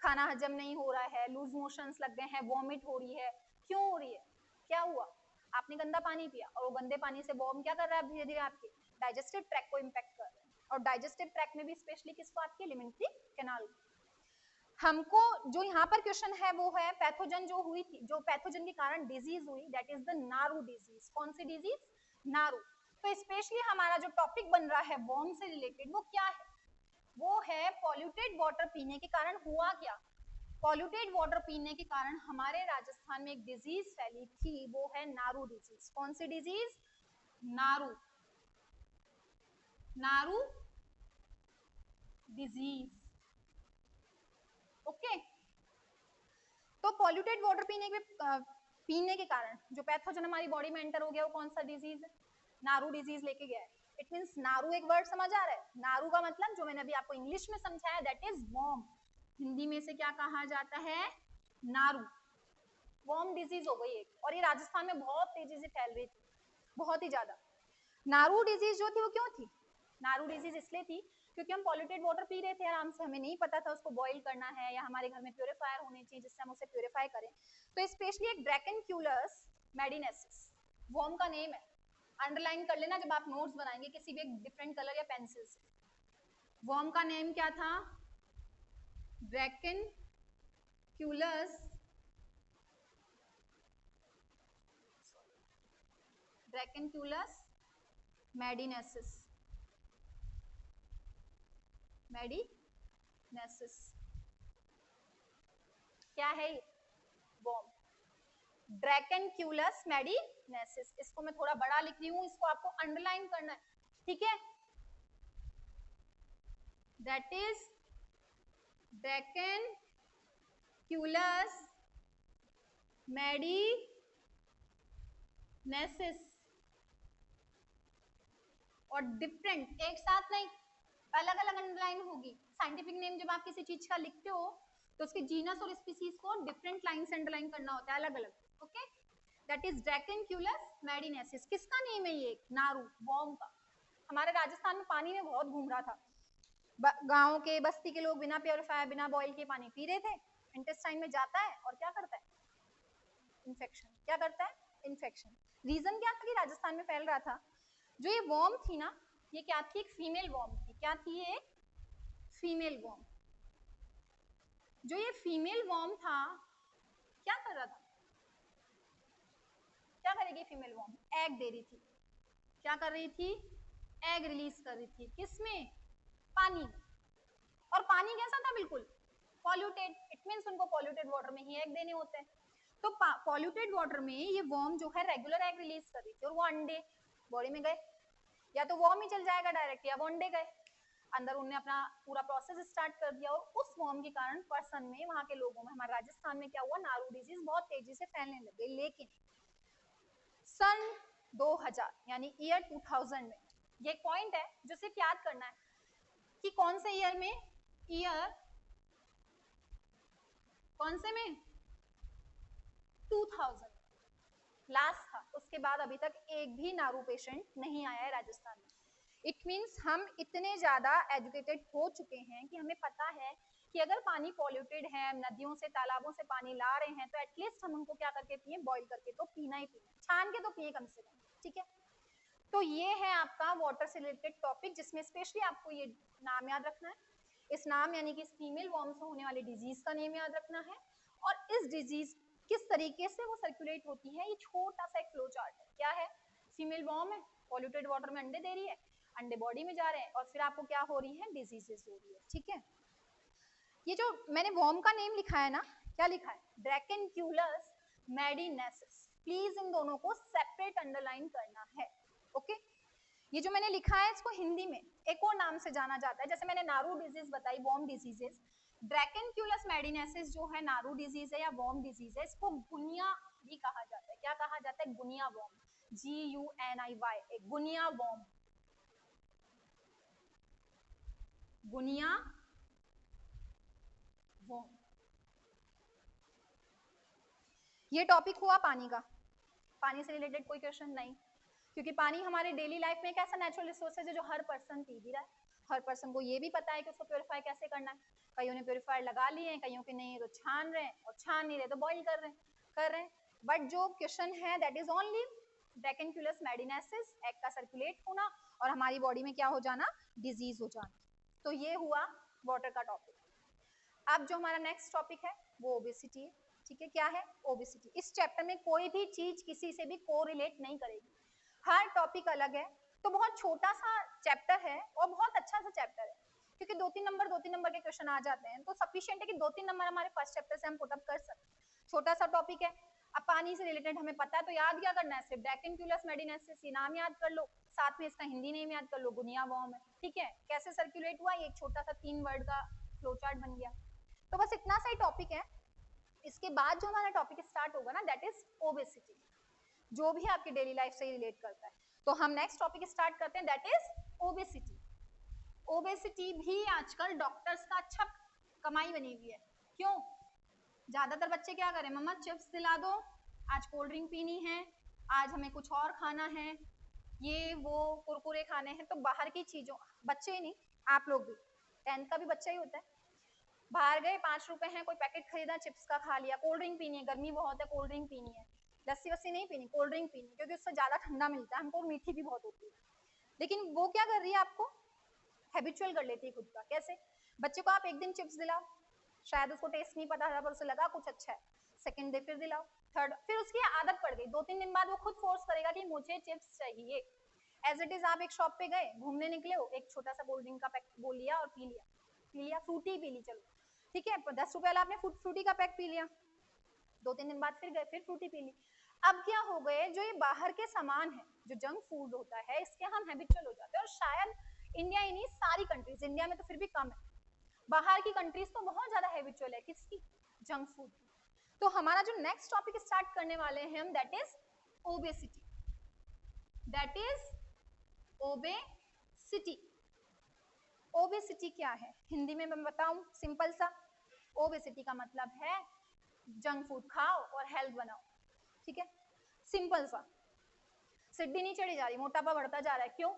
खाना हजम नहीं हो रहा है, लूज मोशंस लग गए हैं, वॉमिट हो रही है। क्यों हो रही है? क्या हुआ? आपने गंदा पानी पिया और वो गंदे पानी से वॉर्म क्या कर रहा है? धीरे धीरे आपके डाइजेस्टिव ट्रैक्ट को इम्पैक्ट कर रहा है, और डाइजेस्टिव ट्रैक्ट में भी स्पेशली किसको? आपके एलिमेंट्री कैनाल। हमको जो यहाँ पर क्वेश्चन है वो है पैथोजन जो हुई थी, जो पैथोजन के कारण डिजीज हुई, that is the Naru disease. कौन सी डिजीज? नारू। तो स्पेशली हमारा जो टॉपिक बन रहा है वॉर्म से रिलेटेड वो क्या है? वो है पॉल्यूटेड वाटर पीने के कारण हुआ क्या। पॉल्यूटेड वाटर पीने के कारण हमारे राजस्थान में एक डिजीज फैली थी, वो है नारू डिजीज। कौन सी डिजीज? नारू। नारू डिजीज। ओके। तो पॉल्यूटेड वाटर पीने के कारण जो पैथोजन हमारी बॉडी में एंटर हो गया वो कौन सा डिजीज है? नारू डिजीज लेके गया है। इट मींस नारू एक वर्ड समझ आ रहा है? नारू का मतलब जो मैंने अभी आपको इंग्लिश में समझाया दैट इज वॉर्म। हिंदी में से क्या कहा जाता है? नारू। वॉर्म डिजीज हो गई एक, और ये राजस्थान में बहुत तेजी से फैल रही थी, बहुत ही ज्यादा। नारू डिजीज जो थी वो क्यों थी? नारू डिजीज इसलिए थी क्योंकि हम पॉल्यूटेड वाटर पी रहे थे आराम से, हमें नहीं पता था उसको बॉईल करना है या हमारे घर में प्यूरिफायर होने चाहिए जिससे हम उसे प्यूरिफाई करें। तो स्पेशली एक ड्रैकेनक्यूलस मेडिनेसिस वर्म का नेम है, अंडरलाइन कर लेना जब आप नोट्स बनाएंगे किसी भी एक डिफरेंट कलर या पेंसिल से। वर्म का नेम क्या था? ड्रैकेनक्यूलस मेडिनेसिस। मेडिनेसिस क्या है? वर्म। ड्रैकेनक्यूलस मेडिनेसिस। इसको मैं थोड़ा बड़ा लिख रही हूँ, इसको आपको अंडरलाइन करना है, ठीक है। That is dracunculus medinensis. और डिफरेंट एक साथ नहीं, अलग अलग अंडरलाइन होगी। साइंटिफिक नेम जब आप किसी चीज का लिखते हो तो उसके जीनस और स्पीसीज को डिफरेंट लाइन से अंडरलाइन करना होता है, अलग अलग। Okay, that is dracunculus medinensis. किसका नेम है ये? नारू, वर्म का। हमारे राजस्थान में पानी में बहुत घूम रहा था, गांव के बस्ती के लोग बिना प्योरीफायर बिना बॉयल के पानी पी रहे थे। इंटेस्टाइन में जाता है और क्या करता है? इन्फेक्शन। क्या करता है? इन्फेक्शन। रीजन क्या था कि राजस्थान में फैल रहा था? जो ये वर्म थी ना, ये क्या थी? एक फीमेल वर्म थी। क्या थी? ये फीमेल वर्म। जो ये फीमेल वर्म था क्या कर रहा था? क्या करेगी फीमेल वर्म? एग दे रही थी। क्या कर रही थी? एग रिलीज कर रही थी। किसमें? पानी में। और पानी कैसा था? बिल्कुल पॉल्यूटेड। इट मींस उनको पॉल्यूटेड वाटर में ही एग देने होते हैं। तो पॉल्यूटेड वाटर में ये वर्म जो है रेगुलर एग रिलीज कर रही थी, और वो अंडे बॉडी में गए, या तो वर्म ही चल जाएगा डायरेक्ट, या वो अंडे गए अंदर, उन्होंने अपना पूरा प्रोसेस स्टार्ट कर दिया। और उस वर्म के कारण पर्सन में, वहां के लोगों में, हमारे राजस्थान में क्या हुआ? नारू डिजीज बहुत तेजी से फैलने लग गई। लेकिन सन 2000 यानी ईयर 2000 में, ये पॉइंट है जो सिर्फ याद करना है कि कौन से ईयर में, ईयर कौन से में? 2000 लास्ट था। उसके बाद अभी तक एक भी नारू पेशेंट नहीं आया है राजस्थान में। इट मींस हम इतने ज्यादा एजुकेटेड हो चुके हैं कि हमें पता है कि अगर पानी पॉल्यूटेड है, नदियों से तालाबों से पानी ला रहे हैं, तो एटलीस्ट हम उनको क्या करके पिए, बॉईल करके तो पीना ही पीना, छान के तो पिए कम से कम, ठीक है। तो ये है आपका वाटर से रिलेटेड टॉपिक, जिसमें स्पेशली आपको ये नाम याद रखना है, इस नाम यानी कि फीमेल वॉर्म से होने वाली डिजीज का नेम याद रखना है, और इस डिजीज किस तरीके से वो सर्कुलेट होती है, ये छोटा सा एक फ्लो चार्ट है। क्या है, फीमेल वॉर्म है, पॉल्यूटेड वाटर में अंडे दे रही है, अंडे बॉडी में जा रहे हैं, और फिर आपको क्या हो रही है, डिजीजेस हो रही है, ठीक है। ये जो मैंने वॉर्म का नेम लिखा है ना, क्या लिखा है, ड्रैकेनक्यूलस मेडिनेसिस, प्लीज इन दोनों को सेपरेट अंडरलाइन करना है, ओके। ये जो मैंने लिखा है इसको हिंदी में एक और नाम से जाना जाता है, जैसे मैंने नारू डिजीज बताई, वॉर्म डिजीजेस, ड्रैकेनक्यूलस मेडिनेसिस जो है नारू डिजीज है या वॉर्म डिजीज है, इसको गुनिया भी कहा जाता है। क्या कहा जाता है, गुनिया वॉर्म, GUNIY, गुनिया वॉर्म, गुनिया वॉर्म। ये टॉपिक हुआ पानी का। पानी से रिलेटेड कोई क्वेश्चन नहीं, क्योंकि पानी हमारे डेली लाइफ में एक ऐसा नेचुरल रिसोर्स है जो हर पर्सन पी भी रहा है, हर पर्सन को ये भी पता है कि उसको प्योरीफाई कैसे करना है। कईयों ने प्योरीफायर लगा लिए हैं, कईयों के नहीं, तो छान रहे हैं, और छान नहीं रहे तो बॉईल कर रहे हैं। बट जो क्वेश्चन है दैट इज ओनली ड्रैकेनक्यूलस मेडिनेसिस, एग का सर्कुलेट होना और हमारी बॉडी में क्या हो जाना, डिजीज हो जाना। तो ये हुआ वाटर का टॉपिक। अब जो हमारा नेक्स्ट टॉपिक है वो ओबेसिटी है, ठीक है। क्या है, ओबेसिटी। इस चैप्टर में कोई भी चीज किसी से भी कोरिलेट नहीं करेगी, हर टॉपिक अलग है। तो बहुत छोटा सा चैप्टर है और बहुत अच्छा सा चैप्टर है, क्योंकि 2-3 नंबर के क्वेश्चन आ जाते हैं, तो सफिशिएंट है कि 2-3 नंबर हमारे फर्स्ट चैप्टर से हम पुट अप कर सकते। छोटा सा टॉपिक है। अब पानी से रिलेटेड हमें पता है, तो याद क्या करना है, सिर्फ ड्रैकेनक्यूलस मेडिनेसिस ये नाम याद कर लो, साथ में इसका हिंदी नेम याद कर लो, गुनिया वॉर्म है, ठीक है। कैसे सर्कुलेट हुआ, ये एक छोटा सा 3 वर्ड का फ्लो चार्ट बन गया। तो बस इतना सा ही टॉपिक है। इसके बाद जो हमारा टॉपिक स्टार्ट होगा ना, दैट इज ओबेसिटी, जो भी आपकी डेली लाइफ से रिलेट करता है। तो हम नेक्स्ट टॉपिक स्टार्ट करते हैं, दैट इज ओबेसिटी। ओबेसिटी भी आजकल डॉक्टर्स का अच्छा कमाई बनी हुई है। क्यों, ज्यादातर बच्चे क्या करें, मम्मा चिप्स दिला दो, आज कोल्ड ड्रिंक पीनी है, आज हमें कुछ और खाना है, ये वो कुरकुरे खाने हैं। तो बाहर की चीजों, बच्चे ही नहीं आप लोग भी, 10th का भी बच्चा ही होता है, बाहर गए 5 रुपए हैं, कोई पैकेट खरीदा, चिप्स का खा लिया। कोल्ड ड्रिंक पीनी है, गर्मी बहुत है, कोल्ड ड्रिंक पीनी है, लस्सी वस्सी नहीं पीनी, कोल्ड ड्रिंक पीनी, क्योंकि उससे ज्यादा ठंडा मिलता है हमको, मीठी भी बहुत होती है। लेकिन वो क्या कर रही है, आपको हैबिचुअल कर लेती है खुद का। कैसे, बच्चे को आप एक दिन चिप्स दिलाओ, शायद उसको टेस्ट नहीं पता था पर उसे लगा कुछ अच्छा है, सेकंड डे फिर दिलाओ, थर्ड, फिर उसकी आदत पड़ गई, 2-3 दिन बाद वो खुद फोर्स करेगा कि मुझे चिप्स चाहिए। एज इट इज आप एक शॉप पे गए, घूमने निकले हो, एक छोटा सा कोल्ड ड्रिंक का पैकेट बोल लिया और पी लिया, फ्रूटी पी ली, चलो ठीक है, 10 रुपए वाला आपने फ्रूटी का पैक पी लिया, 2-3 दिन बाद फिर गए, फिर फ्रूटी पी ली। अब क्या हो गए, जो ये बाहर के सामान है, जो जंक फूड होता है, इसके हम हैबिचुअल हो जाते हैं। और शायद इंडिया ही नहीं, सारी कंट्रीज, इंडिया में तो फिर भी कम है, बाहर की कंट्रीज तो बहुत ज्यादा हैबिचुअल है किसकी, जंक फूड। तो हमारा जो नेक्स्ट टॉपिक स्टार्ट करने वाले हैं हम, that is obesity, that is obesity. Obesity क्या है, हिंदी में मैं बताऊं सिंपल सा, ओबेसिटी का मतलब है जंक फूड खाओ और हेल्थ बनाओ, ठीक है, सिंपल सा। सिड्डी नहीं चढ़ी जा रही, मोटापा बढ़ता जा रहा है, क्यों,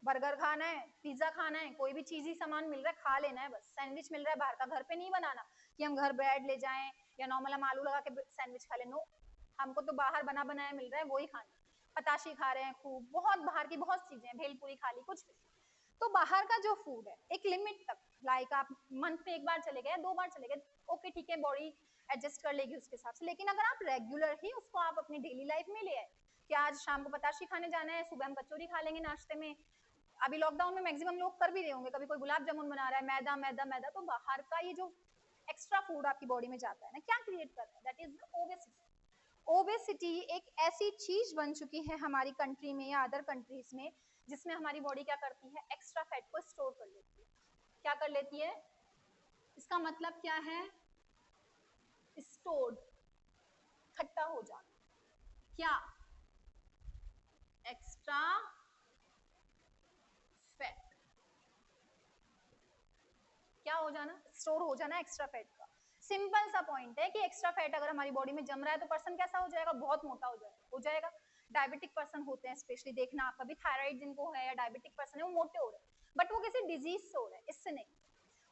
बर्गर खाना है, पिज्जा खाना है, कोई भी चीजी सामान मिल रहा है खा लेना है, बस सैंडविच मिल रहा है बाहर का, घर पे नहीं बनाना कि हम घर ब्रेड ले जाएं या नॉर्मल हम आलू लगा के सैंडविच खा लें, नो, हमको तो बाहर बना बनाया मिल रहा है, वही खाना। पताशी खा रहे हैं खूब, बहुत बाहर की बहुत चीजें, भेलपुरी खा ली, कुछ भी। तो बाहर का जो फूड है एक लिमिट तक, लाइक आप मंथ में 1 बार चले गए, 2 बार चले गए, ओके ठीक है, बॉडी एडजस्ट कर लेगी उसके हिसाब से। लेकिन अगर आप रेगुलर ही उसको आप अपनी डेली लाइफ में ले आए कि आज शाम को पताशी खाने जाना है, सुबह हम कचौरी खा लेंगे नाश्ते में, अभी लॉकडाउन में मैक्सिमम लोग कर भी रहे होंगे, कभी कोई गुलाब जामुन बना रहा है, मैदा मैदा मैदा, तो बाहर का ये जो एक्स्ट्रा फूड आपकी बॉडी में जाता है ना, क्या क्रिएट कर रहा है, दैट इज ओबेसिटी। ओबेसिटी एक ऐसी चीज बन चुकी है हमारी कंट्री में या अदर कंट्रीज में, जिसमें हमारी बॉडी क्या करती है, एक्स्ट्रा फैट को स्टोर कर लेती है। क्या कर लेती है, इसका मतलब क्या है, स्टोर्ड, इकट्ठा हो जाना, क्या, एक्स्ट्रा फैट, क्या हो जाना, स्टोर हो जाना एक्स्ट्रा फैट का। सिंपल सा पॉइंट है कि एक्स्ट्रा फैट अगर हमारी बॉडी में जम रहा है तो पर्सन कैसा हो जाएगा, बहुत मोटा हो जाएगा। डायबिटिक पर्सन होते हैं स्पेशली, देखना आपका भी थायराइड जिनको है या डायबिटिक पर्सन है वो मोटे हो रहे हैं, बट वो किसी डिजीज से हो रहे हैं, इससे नहीं।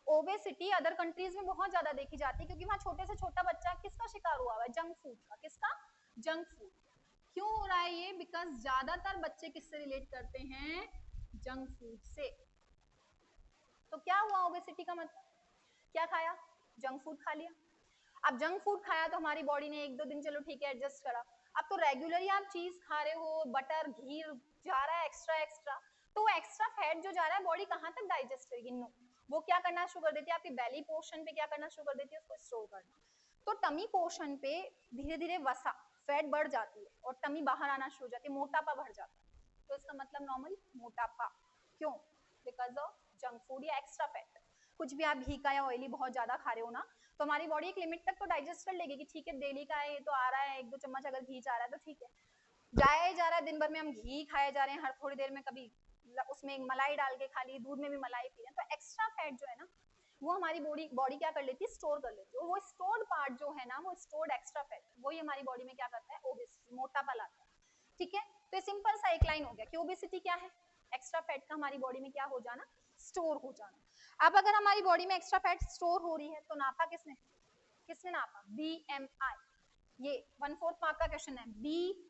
ओबेसिटी अदर कंट्रीज में बहुत ज्यादा देखी जाती है क्योंकि वहाँ छोटे से छोटा बच्चा किसका शिकार हुआ है, जंक फूड का। किसका? Junk food. क्यों हो रहा है ये? बिकॉज ज्यादातर बच्चे किससे रिलेट करते हैं? जंक फूड से। तो क्या हुआ ओबेसिटी का मतलब? क्या खाया? जंक फूड खा लिया। अब जंक फूड खाया तो हमारी बॉडी ने एक दो दिन चलो ठीक है एडजस्ट करा। अब तो रेगुलरली आप चीज खा रहे हो, बटर घी जा रहा है एक्स्ट्रा एक्स्ट्रा, तो वो एक्स्ट्रा फैट जो जा रहा है बॉडी कहाँ तक डाइजेस्ट करेगी? नो, वो क्या करना शुरू कर देती है आपकी बेली पोर्शन पे, क्या करना शुरू कर देती है? उसको स्टोर करना। तो टमी पोर्शन पे धीरे धीरे वसा फैट बढ़ जाती है और टमी बाहर आना शुरू हो जाती है, मोटापा बढ़ जाता है। तो इसका मतलब नॉर्मल मोटापा। क्यों? बिकॉज ऑफ जंक फूड या एक्स्ट्रा फैट। कुछ भी आप घी का या ऑयली बहुत ज्यादा खा रहे हो ना, तो हमारी बॉडी एक लिमिट तक तो डाइजेस्ट कर लेगी कि ठीक है डेली का है ये तो आ रहा है, एक दो चम्मच अगर घी जा रहा है तो ठीक है, जाया ही जा रहा है। दिन भर में हम घी खाए जा रहे हैं, हर थोड़ी देर में कभी उसमें मलाई डाल के खा ली, दूध में भी मलाई पी रहे हैं, तो एक्स्ट्रा फैट जो है ना वो हमारी बॉडी क्या कर लेती है? स्टोर कर लेती है। और वो स्टोर्ड पार्ट जो है ना, वो स्टोर्ड एक्स्ट्रा फैट, वही हमारी बॉडी में क्या करता है? ओबेसिटी, मोटापा लाता है। ठीक है, तो ये सिंपल सा एक लाइन हो गया कि ओबेसिटी क्या है? एक्स्ट्रा फैट का हमारी बॉडी में क्या हो जाना? स्टोर हो जाना। अब अगर हमारी बॉडी में एक्स्ट्रा फैट स्टोर हो रही है तो नापा किसने? किसने नापा? BMI। ये 1/4 मार्क का क्वेश्चन है, BMI।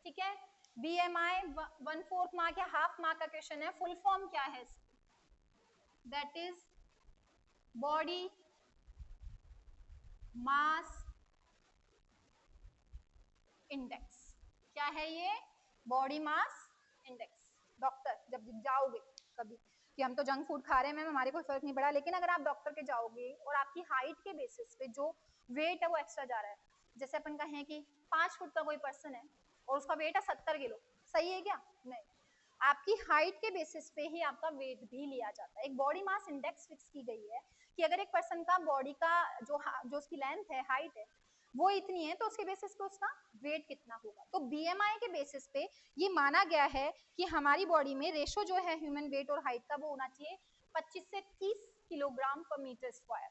ठीक है, BMI 1/4 मार्क या हाफ मार्क का क्वेश्चन है। फुल फॉर्म क्या है? That is body mass index. क्या है ये? Body mass index. डॉक्टर जब जाओगे कभी कि हम तो जंक फूड खा रहे हैं मैम, हमारे कोई फर्क नहीं पड़ा, लेकिन अगर आप डॉक्टर के जाओगे और आपकी हाइट के बेसिस पे जो वेट है वो एक्स्ट्रा जा रहा है, जैसे अपन कहें कि 5 फुट का कोई पर्सन है और उसका वेट है 70 किलो, सही है क्या? नहीं, आपकी हाइट के बेसिस पे ही आपका वेट भी लिया जाता है। एक बॉडी मास इंडेक्स फिक्स की गई है कि अगर एक पर्सन का बॉडी का जो उसकी लेंथ है, हाइट है, वो इतनी है तो उसके बेसिस पे उसका वेट कितना होगा। तो बीएमआई के बेसिस पे ये माना गया है कि हमारी बॉडी में रेशो जो है ह्यूमन वेट और हाइट का वो होना चाहिए 25 से 30 किलोग्राम पर मीटर स्क्वायर।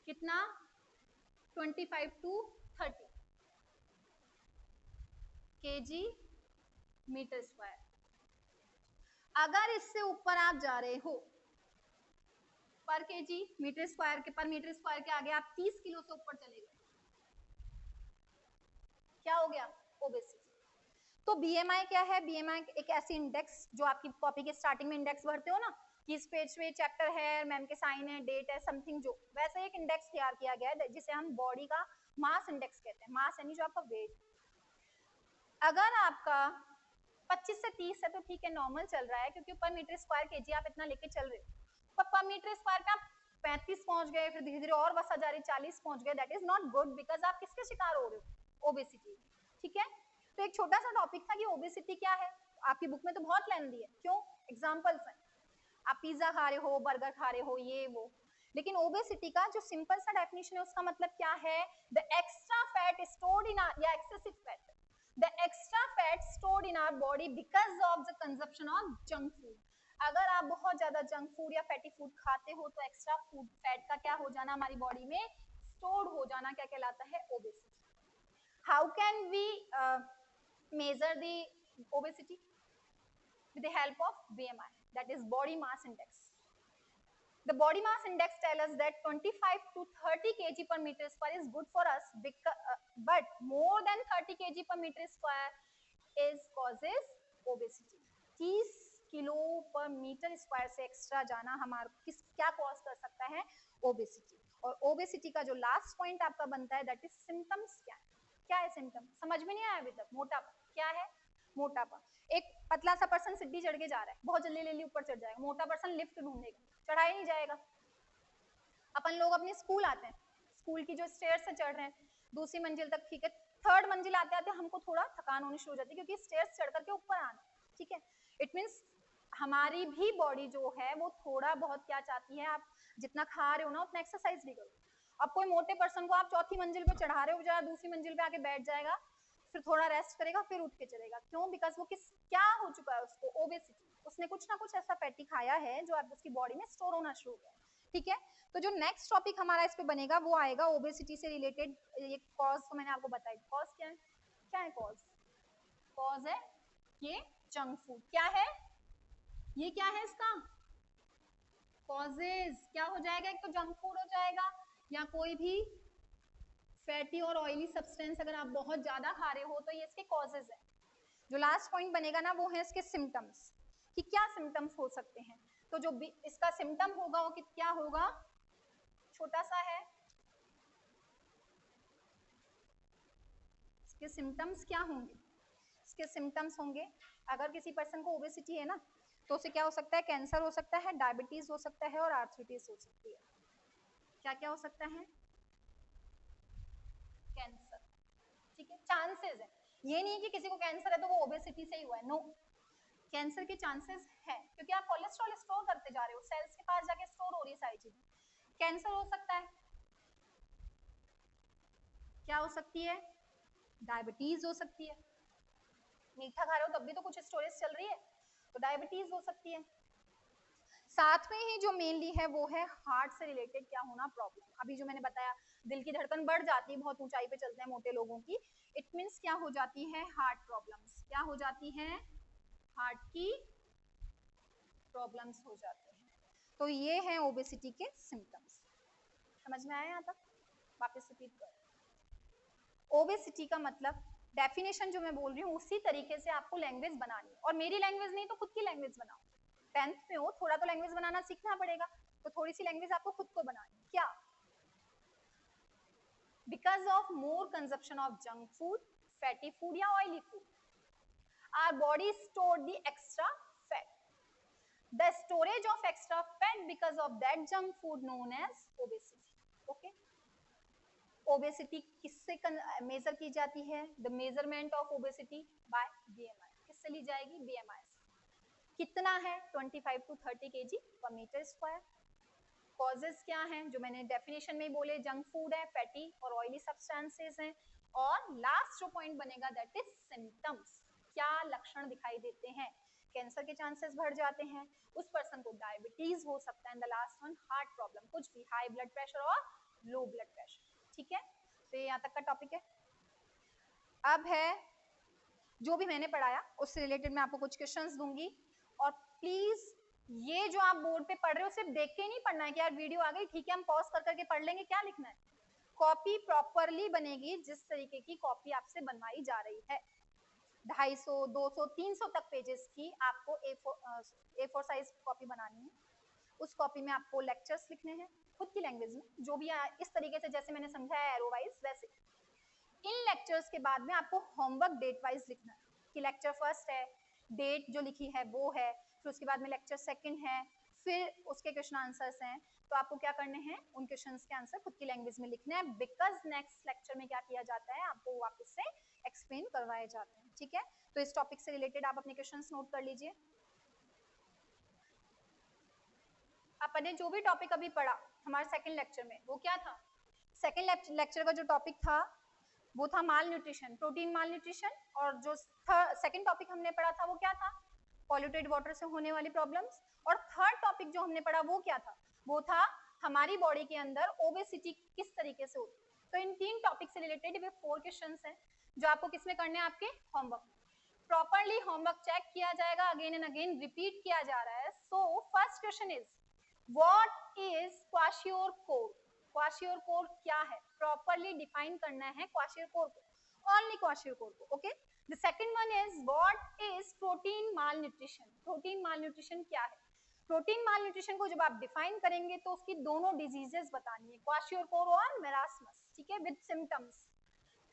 कितना? 25 टू 30 केजी मीटर स्क्वायर। अगर इससे ऊपर आप जा रहे हो पर केजी मीटर स्क्वायर के, पर मीटर स्क्वायर के आगे आप 30 किलो से ऊपर चले गए, क्या हो गया? ओबेसिटी। तो बीएमआई क्या है? बीएमआई एक ऐसी इंडेक्स जो आपकी कॉपी के स्टार्टिंग में इंडेक्स भरते हो ना कि इस पेज पे चैप्टर है, मैम के साइन है, डेट है, समथिंग, जो वैसे एक इंडेक्स तैयार किया गया है जिसे हम बॉडी का मास इंडेक्स कहते हैं। मास यानी जो आपका वेट। अगर आपका 25 से 30 है तो ठीक है, नॉर्मल चल रहा है क्योंकि पर मीटर स्क्वायर केजी आप इतना लेके चल रहे हो। पर मीटर स्क्वायर पे आप 35 पहुंच गए, फिर धीरे धीरे और बसा जा रही 40 पहुंच गए, that is not good because आप किसके शिकार हो रहे हो? ओबेसिटी। ठीक है, तो एक छोटा सा टॉपिक था कि ओबेसिटी क्या है। आपकी बुक में तो बहुत लेंथी है, क्यों? एग्जांपल्स हैं, आप पिज्जा खा रहे हो, बर्गर खा रहे हो, ये वो, लेकिन ओबेसिटी का जो सिंपल सा डेफिनेशन है उसका मतलब क्या है? The extra fat stored in या excessive fat, the extra fat stored in our body because of the consumption of junk food। अगर आप बहुत ज्यादा जंक फूड या फैटी फूड खाते हो तो एक्स्ट्रा फूड फैट का क्या हो जाना हमारी बॉडी में? स्टोर्ड हो जाना, क्या कहलाता है? Obesity. How can we measure the obesity? with the help of BMI, that is body mass index। The body mass index tells us that 25 to 30 kg per meter square is good for us, but more than 30 kg per meter square is causes obesity। 30 kilo पर metre square से extra जाना हमारे क्या cause कर सकता है? Obesity. और obesity का जो लास्ट पॉइंट आपका बनता है दैट इज सिम्टम्स। क्या है सिम्टम? समझ में नहीं आया अभी तक? मोटापा। क्या है? मोटापा। एक पतला सा पर्सन सीढ़ी चढ़ के जा रहा है, बहुत जल्दी जल्दी ऊपर चढ़ जाएगा, मोटा पर्सन लिफ्ट ढूंढेगा, चढ़ा ही नहीं जाएगा। अपन लोग अपने स्कूल आते हैं, स्कूल की जो स्टेयर से चढ़ रहे हैं दूसरी मंजिल तक, ठीक है, थर्ड मंजिल आते आते हमको थोड़ा थकान होनी शुरू हो जाती है क्योंकि स्टेयर्स चढ़ करके ऊपर आना, ठीक है। इट मीन्स हमारी भी बॉडी जो है वो थोड़ा बहुत क्या चाहती है, आप जितना खा रहे हो ना उतना एक्सरसाइज भी करो। अब कोई मोटे पर्सन को आप चौथी मंजिल पे चढ़ा रहे हो, जरा दूसरी मंजिल पे आके बैठ जाएगा, फिर थोड़ा रेस्ट करेगा, फिर उठ के चलेगा। क्यों? बिकॉज वो क्या हो चुका है उसको? ओबेसिटी। उसने कुछ ना कुछ ऐसा फैटी खाया है जो अब उसकी बॉडी में स्टोर होना शुरू हो गया। ठीक है, तो जो नेक्स्ट टॉपिक हमारा इस पे बनेगा वो आएगा ओबेसिटी से रिलेटेड। ये कॉज तो मैंने आपको बताई। कॉज क्या है? क्या है कॉज? कॉज है ये जंक फूड। क्या है? ये क्या है इसका कॉजेज, क्या हो जाएगा, एक तो जंक फूड हो जाएगा या कोई भी फैटी और ऑयली सब्सटेंस अगर आप बहुत ज्यादा खा रहे हो तो ये इसके कॉजेज है। जो लास्ट पॉइंट बनेगा ना वो है इसके सिम्टम्स, कि क्या सिम्टम्स हो सकते हैं। तो जो इसका सिम्टम होगा वो क्या होगा, छोटा सा है, इसके सिम्टम्स क्या होंगे, इसके सिम्टम्स होंगे अगर किसी पर्सन को ओबेसिटी है ना तो उसे क्या हो सकता है, कैंसर हो सकता है, डायबिटीज हो सकता है और आर्थराइटिस हो सकती है। क्या क्या हो सकता है, कैंसर, ठीक है, चांसेस है, ये नहीं कि किसी को कैंसर है तो वो ओबेसिटी से ही हुआ है, नो, कैंसर के चांसेस है क्योंकि आप कोलेस्ट्रॉल स्टोर करते जा रहे हो, सेल्स के पास जाके स्टोर हो रही है सारी चीजें। कैंसर हो सकता है, क्या हो सकती है, डायबिटीज हो सकती है, मीठा खा रहे हो तब भी तो कुछ स्टोरेज चल रही है, तो डायबिटीज हो सकती है। साथ में ही जो मेनली है वो है हार्ट से रिलेटेड क्या होना प्रॉब्लम, अभी जो मैंने बताया दिल की धड़कन बढ़ जाती है, बहुत ऊंचाई पे चलते हैं मोटे लोगों की, इट मींस क्या हो जाती है, हार्ट प्रॉब्लम्स, क्या हो जाती है, हार्ट की प्रॉब्लम्स हो जाते हैं। तो ये है ओबेसिटी के सिम्टम्स, समझ में आया यहाँ तक, वापस रिपीट कर, ओबेसिटी का मतलब डेफिनेशन जो मैं बोल रही हूँ उसी तरीके से आपको लैंग्वेज बनानी है, और मेरी लैंग्वेज नहीं तो खुद की लैंग्वेज बनाओ, 10th में हो थोड़ा तो लैंग्वेज बनाना सीखना पड़ेगा, तो थोड़ी सी लैंग्वेज आपको खुद को बनानी, क्या, because of more consumption of junk food, fatty food या oily food, our body stored the extra fat, the storage of extra fat because of that junk food known as obesity, okay। Obesity किससे measure की जाती है, the measurement of obesity by BMI, किससे ली जाएगी, BMI से, कितना है 25 to 30 kg पर मीटर स्क्वायर। कॉजेज क्या हैं, जो मैंने डेफिनेशन में बोले, जंक फूड है, फैटी और ऑयली सब्सटेंसेस हैं, और लास्ट जो पॉइंट बनेगा दैट इज सिम्टम्स, क्या लक्षण दिखाई देते हैं, कैंसर के चांसेस बढ़ जाते हैं, उस पर्सन को डायबिटीज हो सकता है, the last one heart problem, कुछ भी, हाई ब्लड प्रेशर और लो ब्लड प्रेशर, ठीक है। तो ये यहाँ तक का टॉपिक है। अब है जो भी मैंने पढ़ाया उससे रिलेटेड मैं आपको कुछ क्वेश्चंस दूंगी, और प्लीज ये जो आप बोर्ड पे पढ़ रहे हो सिर्फ देख के नहीं पढ़ना है कि यार वीडियो आ गई ठीक है हम पॉज कर करके पढ़ लेंगे, क्या लिखना है, कॉपी प्रॉपरली बनेगी, जिस तरीके की कॉपी आपसे बनवाई जा रही है, 250, 200, 300 तक पेजेस की आपको A4 साइज कॉपी बनानी है, उस कॉपी में आपको लेक्चर्स लिखने हैं खुद की लैंग्वेज में, जो भी इस तरीके से जैसे मैंने समझाया एरो वाइज वैसे। इन लेक्चर्स के बाद में आपको होमवर्क डेट वाइज लिखना है कि लेक्चर फर्स्ट है, डेट जो लिखी है वो है, फिर उसके बाद में लेक्चर सेकंड है, फिर उसके क्वेश्चन आंसर्स हैं, तो आपको क्या करने हैं, उन क्वेश्चंस के आंसर खुद की लैंग्वेज में लिखने हैं, बिकॉज नेक्स्ट लेक्चर में क्या किया जाता है, आपको वापस से एक्सप्लेन करवाए जाते हैं, ठीक है। तो इस टॉपिक से रिलेटेड आप अपने क्वेश्चंस नोट कर लीजिए। अपने जो भी टॉपिक अभी पढ़ा हमारे सेकंड लेक्चर में वो क्या था, सेकंड लेक्चर का जो टॉपिक था वो था माल न्यूट्रिशन, प्रोटीन माल न्यूट्रिशन, और जो सेकंड टॉपिक हमने पढ़ा था वो क्या था, पॉल्यूटेड वाटर से होने वाली प्रॉब्लम्स, और थर्ड टॉपिक जो हमने पढ़ा वो क्या था, वो था हमारी बॉडी के अंदर ओबेसिटी किस तरीके से होती है। तो इन तीन टॉपिक से रिलेटेड ये 4 क्वेश्चंस हैं जो आपको किसमें करने हैं, आपके होमवर्क, प्रॉपरली होमवर्क चेक किया जाएगा, अगेन एंड अगेन रिपीट किया जा रहा है। So first question is what is kwashiorkor, kwashiorkor क्या है, प्रॉपरली डिफाइन करना है क्वाशियोर-कोर को, ओनली क्वाशियोर-कोर को, okay. The second one is what is protein malnutrition, protein mall nutrition क्या है, प्रोटीन माल न्यूट्रिशन को जब आप डिफाइन करेंगे तो उसकी दोनों डिजीजेस बतानी है, क्वाशियोर-कोर और मेरास्मस, ठीक है, with symptoms.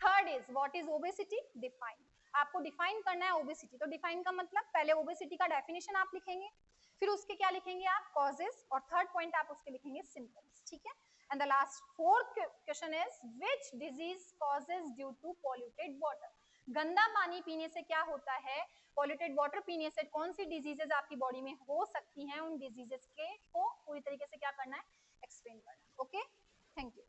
Third is what is obesity, define, आपको डिफाइन करना है ओबेसिटी, तो डिफाइन का मतलब पहले ओबेसिटी का डेफिनेशन आप लिखेंगे, फिर उसके क्या लिखेंगे आप, कॉजेस, और थर्ड पॉइंट आप उसके लिखेंगे सिम्टम्स, ठीक है। And the last fourth question is which disease causes due to polluted water, गंदा पानी पीने से क्या होता है, पॉल्यूटेड वाटर पीने से कौन सी डिजीजेस आपकी बॉडी में हो सकती हैं, उन डिजीजेस के को पूरी तरीके से क्या करना है, एक्सप्लेन करना है, ओके। Thank you.